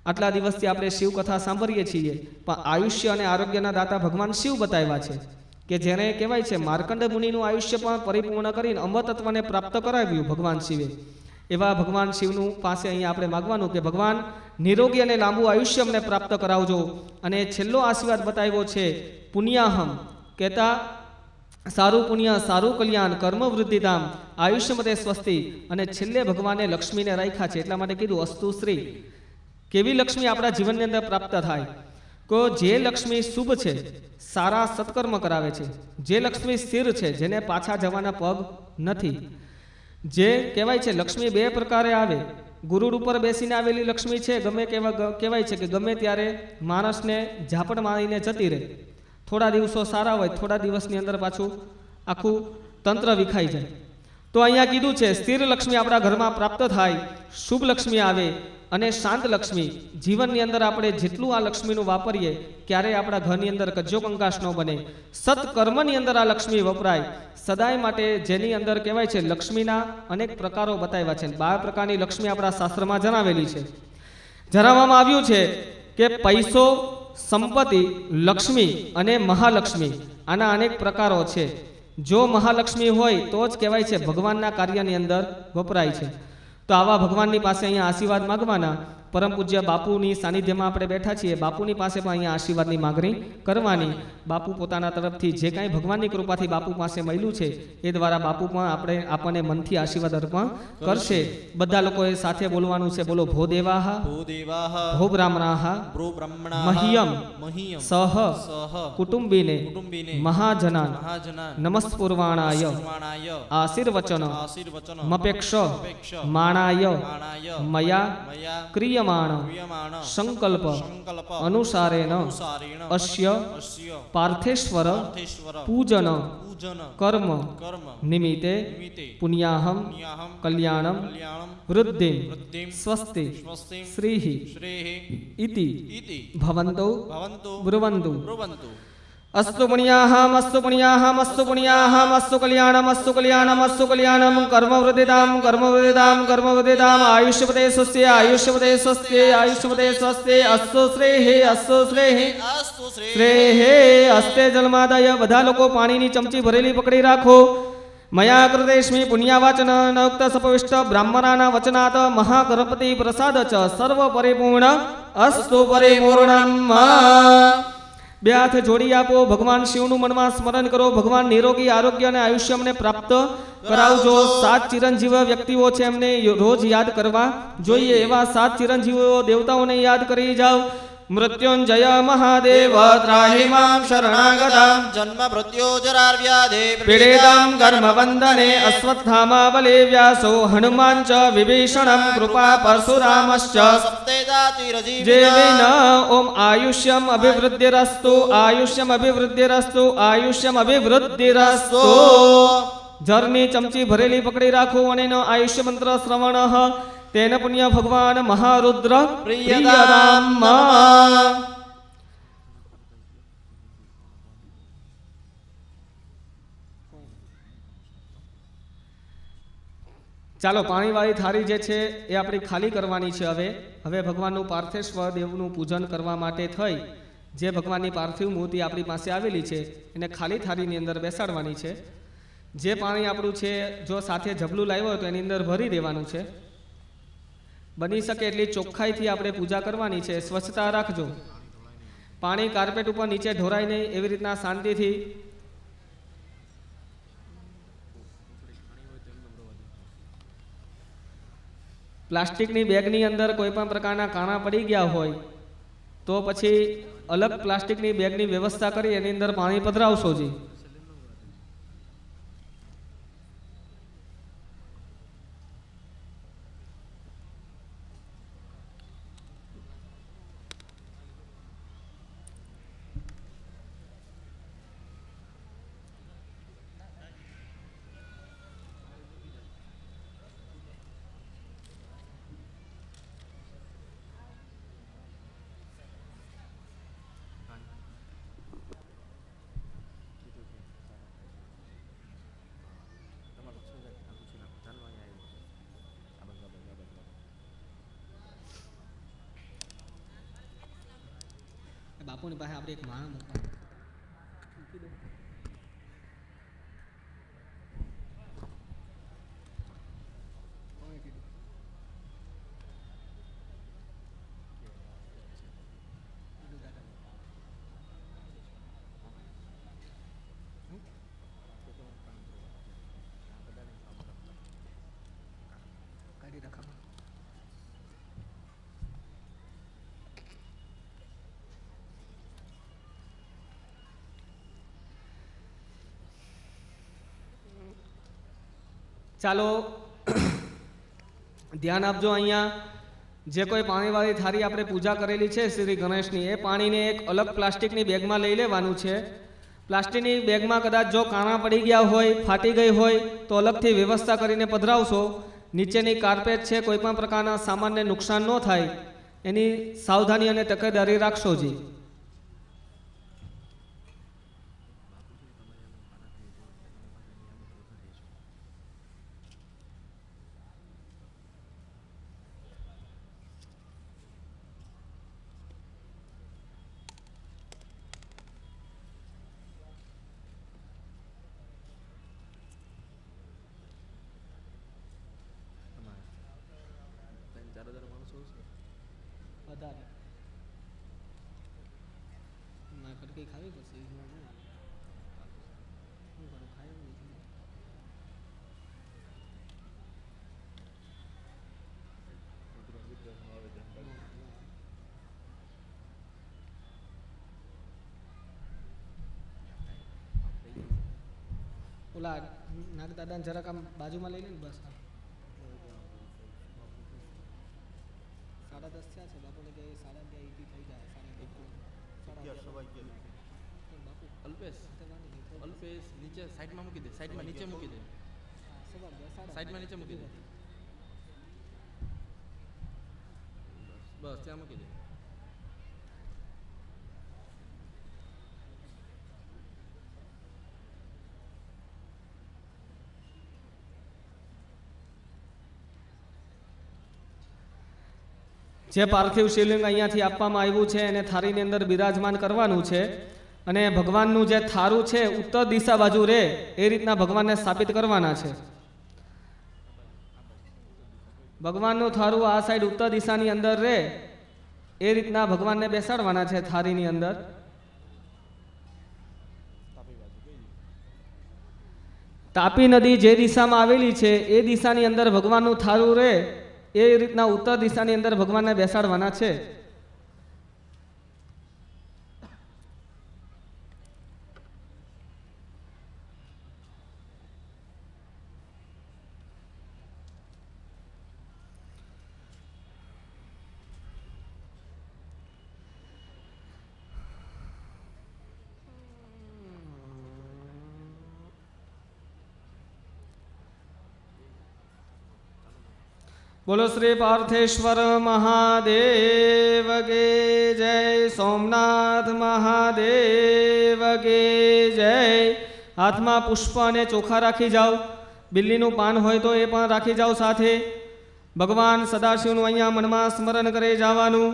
આટલા દિવસથી આપણે શિવ કથા સાંભળીએ છીએ, પણ આયુષ્ય અને આરોગ્યના દાતા ભગવાન શિવ બતાવ્યા છે કે જેને કહેવાય છે માર્કંડ મુનિનું આયુષ્ય પણ પરિપૂર્ણ કરીને અમરતત્વને પ્રાપ્ત કરાવ્યું ભગવાન શિવે. એવા ભગવાન શિવનું પાસે અહીંયા આપણે માગવાનું કે ભગવાન નિરોગી અને લાંબુ આયુષ્ય અમને પ્રાપ્ત કરાવજો. અને છેલ્લો આશીર્વાદ બતાવ્યો છે પુણ્યાહમ, કહેતા સારું પુણ્ય, સારું કલ્યાણ, કર્મ વૃદ્ધિધામ, આયુષ્ય મતે સ્વસ્તિ. અને છેલ્લે ભગવાને લક્ષ્મીને રાખ્યા છે, એટલા માટે કીધું અસ્તુ શ્રી. કેવી લક્ષ્મી આપણા જીવનની અંદર પ્રાપ્ત થાય? તો જે લક્ષ્મી શુભ છે, સારા સત્કર્મ કરાવે છે, જે લક્ષ્મી સ્થિર છે, જેને પાછા જવાના પગ નથી. જે કહેવાય છે લક્ષ્મી બે પ્રકારે આવે. ગુરુડ ઉપર બેસીને આવેલી લક્ષ્મી છે, ગમે કહેવાય છે કે ગમે ત્યારે માણસને ઝાપટ મારીને જતી રહે. થોડા દિવસો સારા હોય, થોડા દિવસની અંદર પાછું આખું તંત્ર વિખાઈ જાય. તો અહીંયા કીધું છે સ્થિર લક્ષ્મી આપણા ઘરમાં પ્રાપ્ત થાય, શુભ લક્ષ્મી આવે અને શાંત લક્ષ્મી. જીવનની અંદર આપણે જેટલું આ લક્ષ્મીનું વાપરીએ ક્યારેય આપણા ઘરની અંદર કજ્જો કંકાશ ન બને. સત્કર્મની અંદર આ લક્ષ્મી વપરાય સદાય માટે. જેની અંદર કહેવાય છે લક્ષ્મીના અનેક પ્રકારો બતાવ્યા છે. 12 પ્રકારની લક્ષ્મી આપણા શાસ્ત્રમાં જણાવેલી છે. જણાવવામાં આવ્યું છે કે પૈસો, સંપત્તિ, લક્ષ્મી અને મહાલક્ષ્મી, આના અનેક પ્રકારો છે. જો મહાલક્ષ્મી હોય તો જ કહેવાય છે ભગવાનના કાર્યની અંદર વપરાય છે. તો આવા ભગવાનની પાસે અહીંયા આશીર્વાદ માગવાના. પરમ પૂજ્ય બાપુની સાનિધ્યમાં આપણે બેઠા છીએ, બાપુની પાસે પણ અહીંયા આશીર્વાદની માગણી કરવાની. બાપુ પોતાના તરફથી જે કાંઈ ભગવાનની કૃપાથી બાપુ પાસે મળ્યું છે એ દ્વારા બાપુ પણ આપણને મનથી આશીર્વાદ અર્પણ કરશે. બધા લોકોએ સાથે બોલવાનું છે. બોલો ભો દેવાહ, ભો બ્રાહ્મણાહ, મહ્યમ સહ કુટુંબીને મહાજનાન નમસ્પૂર્વાણાય આશીર્વચન મપેક્ષ માણાય મયા ક્રિયમાણ સંકલ્પ અનુસારેણ અસ્ય પાર્થેશ્વર પૂજન કર્મ નિમિત્તે પુણ્યાહમ કલ્યાણમ વૃદ્ધિમ સ્વસ્તિ શ્રીઃ ઇતિ ભવન્તો બ્રુવન્તુ. અસ્તુ પુણ્યાહમ, અસ્તુ પુણ્યાહમ, અસ્તુ પુણ્યાહમ, અસ્તુ કલ્યાણમ, અસ્તુ કલ્યાણમ, અસ્તુ કલ્યાણમ. કર્મ વૃદ્ધિધામ, કર્મ વૃદ્ધિધામ, કર્મ વૃદ્ધિધામ. આયુષ્યપતે સ્વસ્ય, આયુષ્યપતે સ્વસ્ય, આયુષ્યપતે સ્વસ્ય. અસ્તુ શ્રેઃ, અસ્તુ શ્રેઃ, શ્રેઃ. હસ્તે જલમાદાય. બધા લોકો પાણીની ચમચી ભરેલી પકડી રાખો. મયા કૃતેસ્મિ પુણ્યવાચન નોક્ત સપવિષ્ટ બ્રાહ્મણાના વચનાત મહાગણપતિ પ્રસાદ ચ સર્વ પરિપૂર્ણ અસ્તુ પરિપૂર્ણમ. બે હાથ જોડી આપો. ભગવાન શિવનું મનમાં સ્મરણ કરો. ભગવાન નિરોગી આરોગ્ય અને આયુષ્ય અમને પ્રાપ્ત કરાવજો. 7 ચિરંજીવ વ્યક્તિઓ છે, એમને રોજ યાદ કરવા જોઈએ. એવા 7 ચિરંજીવો દેવતાઓને યાદ કરી જાઓ. મૃત્યુંજય મહાદેવ ત્રાહિ મામ શરણાગતામ જન્મ મૃત્યુ જરાવ્યાધે પીડિતમ કર્મવંદને અશ્વત્થામા બલે વ્યાસો હનુમાન ચ વિભીષણમ કૃપા પરશુરામશ્ચ જેવેન ઓમ આયુષ્યમ અભિવૃદ્ધિરસ્તુ, આયુષ્યમ અભિવૃદ્ધિરસ્તુ, આયુષ્યમ અભિવૃદ્ધિરસ્તુ. જરની ચમચી ભરેલી પકડી રાખો અને એનો આયુષ્ય મંત્ર શ્રવણ તેન પુણ્ય ભગવાન મહારુદ્ર પ્રિયદામ. ચાલો પાણીવાળી થાળી જે છે એ આપણી ખાલી કરવાની છે. હવે ભગવાનનું પાર્થેશ્વર દેવનું પૂજન કરવા માટે થઈ જે ભગવાનની પાર્થિવ મૂર્તિ આપણી પાસે આવેલી છે એને ખાલી થાળીની અંદર બેસાડવાની છે. જે પાણી આપણું છે જો સાથે જબલું લાવ્યો હોય તો એની અંદર ભરી દેવાનું છે. બની શકે એટલી ચોખ્ખાઈથી આપણે પૂજા કરવાની છે. સ્વચ્છતા રાખજો. પાણી કાર્પેટ ઉપર નીચે ઢોરાય નહીં, એવી રીતના શાંતિથી. પ્લાસ્ટિકની બેગની અંદર કોઈ પણ પ્રકારના કાણા પડી ગયા હોય તો પછી અલગ પ્લાસ્ટિકની બેગની વ્યવસ્થા કરી એની અંદર પાણી પધરાવશો. જી બાપુની પાસે આપણે એક માળા મૂકવા ચાલો ધ્યાન આપજો. અહીંયા જે કોઈ પાણીવાળી થાળી આપણે પૂજા કરેલી છે શ્રી ગણેશની, એ પાણીને એક અલગ પ્લાસ્ટિકની બેગમાં લઈ લેવાનું છે. પ્લાસ્ટિકની બેગમાં કદાચ જો કાણા પડી ગયા હોય, ફાટી ગઈ હોય તો અલગથી વ્યવસ્થા કરીને પધરાવશો. નીચેની કાર્પેટ છે, કોઈ પણ પ્રકારના સામાનને નુકસાન ન થાય એની સાવધાની અને તકેદારી રાખશો જી. ખાવી પડશે ઓલા નાગ દાદાને જરાક આમ બાજુમાં લઈ લે ને બસ. 10:30 થયા છે. બાપુને કે 11:30 થઈ જાય. 11:30 અલ્પેશ નીચે સાઈડમાં મૂકી દે, સાઈડમાં નીચે મૂકી દે, સાઈડમાં નીચે મૂકી દે, બસ ત્યાં મૂકી દે. જે પાર્થિવ શિવલિંગ અહીંયાથી આપવામાં આવ્યું છે એને થાળીની અંદર બિરાજમાન કરવાનું છે અને ભગવાનનું જે થારું છે ઉત્તર દિશા બાજુ રહે એ રીતના ભગવાનને સ્થાપિત કરવાના છે. ભગવાનનું થારું આ સાઈડ ઉત્તર દિશાની અંદર રહે એ રીતના ભગવાનને બેસાડવાના છે થાળીની અંદર. તાપી નદી જે દિશામાં આવેલી છે એ દિશાની અંદર ભગવાનનું થારું રહે એ રીતના ઉત્તર દિશાની અંદર ભગવાનને બેસાડવાના છે. બોલો શ્રી પાર્થેશ્વર મહાદેવ કે જય, સોમનાથ મહાદેવ કે જય. હાથમાં પુષ્પ અને ચોખા રાખી જાઓ. બિલ્લીનું પાન હોય તો એ પણ રાખી જાઓ સાથે. ભગવાન સદાશિવનું અહીંયા મનમાં સ્મરણ કરે જવાનું.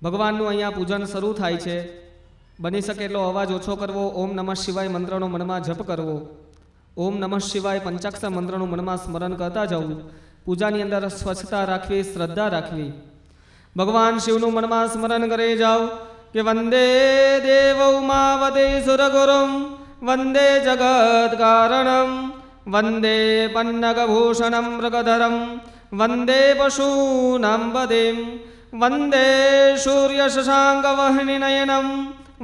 ભગવાનનું અહીંયા પૂજન શરૂ થાય છે. બની શકે એટલો અવાજ ઓછો કરવો. ઓમ નમઃ શિવાય મંત્રનો મનમાં જપ કરવો. ઓમ નમઃ શિવાય પંચાક્ષર મંત્રનું મનમાં સ્મરણ કરતા જવું. પૂજાની અંદર સ્વચ્છતા રાખવી, શ્રદ્ધા રાખવી. ભગવાન શિવનું મનમાં સ્મરણ કરે જાઓ કે વંદે દેવ ઉમાવતે સુરગુરુમ, વંદે જગત કારણમ, વંદે પન્નગભૂષણમ મૃગધરમ, વંદે પશૂનાં વદેમ, વંદે સૂર્ય શશાંક વહ્નિનયનમ,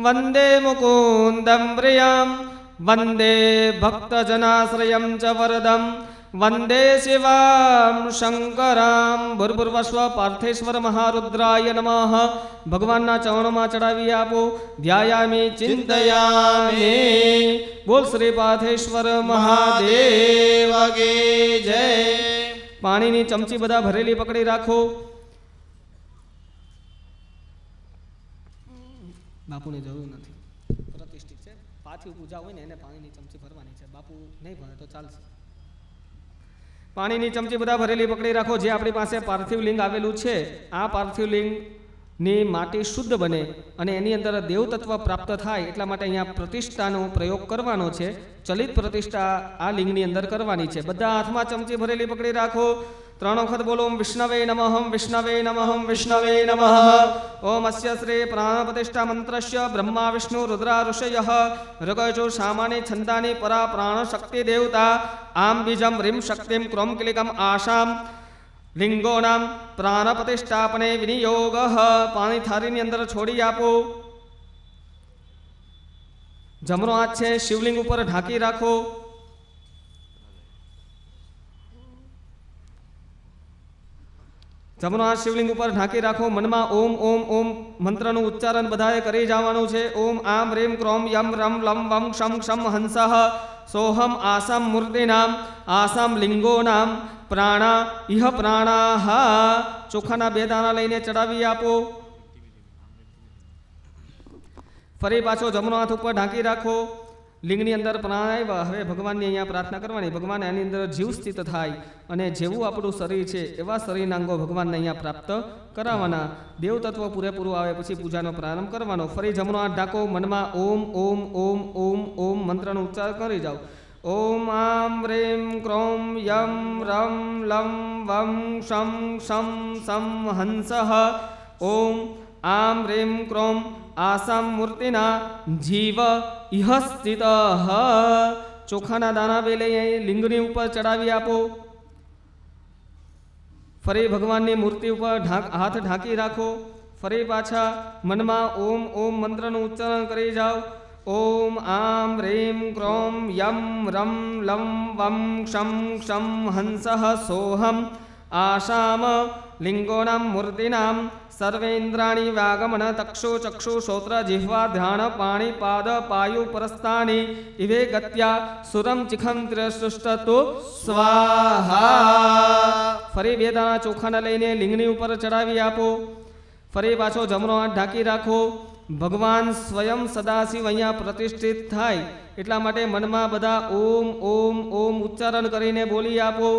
વંદે મુકુંદમ પ્રિયમ, વંદે ભક્તજનાશ્રયમ ચ વરદમ, વંદે શિવામ શંકરામ. ભૂર્ભુવસ્વ પાર્થેશ્વર મહારુદ્રાય નમઃ. ભગવાનના ચરણોમાં ચડાવી આપો. ધ્યાયામી ચિંતયામી. બોલ શ્રી પાર્થેશ્વર મહાદેવ કે જય. પાણીની ચમચી બધા ભરેલી પકડી રાખો. બાપુને જરૂર નથી, પ્રતિષ્ઠિત છે. પાર્થિવ પૂજા હોય ને એને પાણીની ચમચી ભરવાની છે. બાપુ નહીં ભરે તો ચાલશે. પાણીની ચમચી બધા ભરેલી પકડી રાખો. જે આપણી પાસે પાર્થિવ લિંગ આવેલું છે, આ પાર્થિવ લિંગની માટી શુદ્ધ બને અને એની અંદર દેવતત્વ પ્રાપ્ત થાય એટલા માટે અહીંયા પ્રતિષ્ઠાનો પ્રયોગ કરવાનો છે. ચલિત પ્રતિષ્ઠા આ લિંગની અંદર કરવાની છે. બધા હાથમાં ચમચી ભરેલી પકડી રાખો. 3 વખત બોલો ઓમ વિષ્ણવે નમઃ વિષ્ણવે નમઃ વિષ્ણવે નમઃ. ઓમ અસ્ય શ્રી પ્રાણ પ્રતિષ્ઠા મંત્રસ્ય બ્રહ્મા વિષ્ણુ રુદ્રા ઋષયઃ ઋગજો સામાની છંદાની પરા પ્રાણ શક્તિ દેવતા આમ બીજમ રીમ શક્તિમ ક્રોમ કિલિકમ આશામ લિંગોનામ પ્રાણ પ્રતિષ્ઠાપને વિનિયોગ. પાણી થાળીની અંદર છોડી આપો. જમણો હાથ છે શિવલિંગ ઉપર ઢાંકી રાખો. જમણો હાથ શિવલિંગ ઉપર ઢાંકી રાખો. મનમાં ઓમ ઓમ ઓમ મંત્રનું ઉચ્ચારણ બધાએ કરી જવાનું છે. ઓમ આમ રીમ ક્રોમ યમ રમ લમ વમ ક્ષમ ક્ષમ હંસઃ સોહમ આસામ મૂર્તિનામ આસામ લિંગોનામ પ્રાણા ઇહ પ્રાણાહ. ચોખાના 2 દાણા લઈને ચડાવી આપો. ફરી પાછો જમણો હાથ ઉપર ઢાંકી રાખો. લિંગની અંદર પ્રાણ આવ્યા. હવે ભગવાનની અહીંયા પ્રાર્થના કરવાની. ભગવાન એની અંદર જીવ સ્થિત થાય અને જેવું આપણું શરીર છે એવા શરીરના અંગો ભગવાનને અહીંયા પ્રાપ્ત કરાવવાના. દેવતત્વ પૂરેપૂરું આવે પછી પૂજાનો પ્રારંભ કરવાનો. ફરી જમણો હાથ ઢાંકો. મનમાં ઓમ ઓમ ઓમ ઓમ ઓમ મંત્રનો ઉચ્ચાર કરી જાઓ. ઓમ આમ રીમ ક્રોમ યમ રમ લમ વમ શમ શમ સમ હંસઃ ઓમ આમ રીમ ક્રોમ આસામ મૂર્તિના જીવ ઇહ સ્થિત. ચોખાના દાણા 2 લઈ લિંગની ઉપર ચડાવી આપો. ફરી ભગવાનની મૂર્તિ ઉપર હાથ ઢાંકી રાખો. ફરી પાછા મનમાં ઓમ ઓમ મંત્રનું ઉચ્ચારણ કરી જાઓ. ઓમ આમ રીમ ક્રોમ યમ રમ લમ વમ ક્ષમ ક્ષમ હંસઃ સોહમ આશામ લિંગોનામ મૂર્તિનામ સર્વેન્દ્રાણી વાગમન તક્ષુ ચક્ષુ શ્રોત્ર જીહ્વા ધ્યાન પાણી પાદ પાયુ પરસ્તાની ઇવે ગત્યા સુરમ ચિખમ ત્રિસૃષ્ટતો સ્વાહા. ફરી 2 દાણા ચોખાના લઈને લિંગની ઉપર ચડાવી આપો. ફરી પાછો જમણો હાથ ઢાંકી રાખો. ભગવાન સ્વયં સદાશિવ અહીંયા પ્રતિષ્ઠિત થાય એટલા માટે મનમાં બધા ઓમ ઓમ ઓમ ઉચ્ચારણ કરીને બોલી આપો.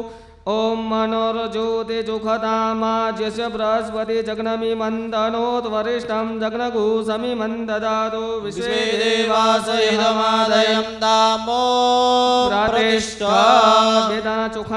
ઓમ મનોરજોતે જોખતામા જસ્ય બૃહસ્પતિ જગ્નમી મંદનોત વરિષ્ઠમ જગ્નગુ સમી મંદદાતો વિશ્વે દેવાસહિતમાદયં દામો પ્રતિષ્ઠા. 2 દાણા ચોખાના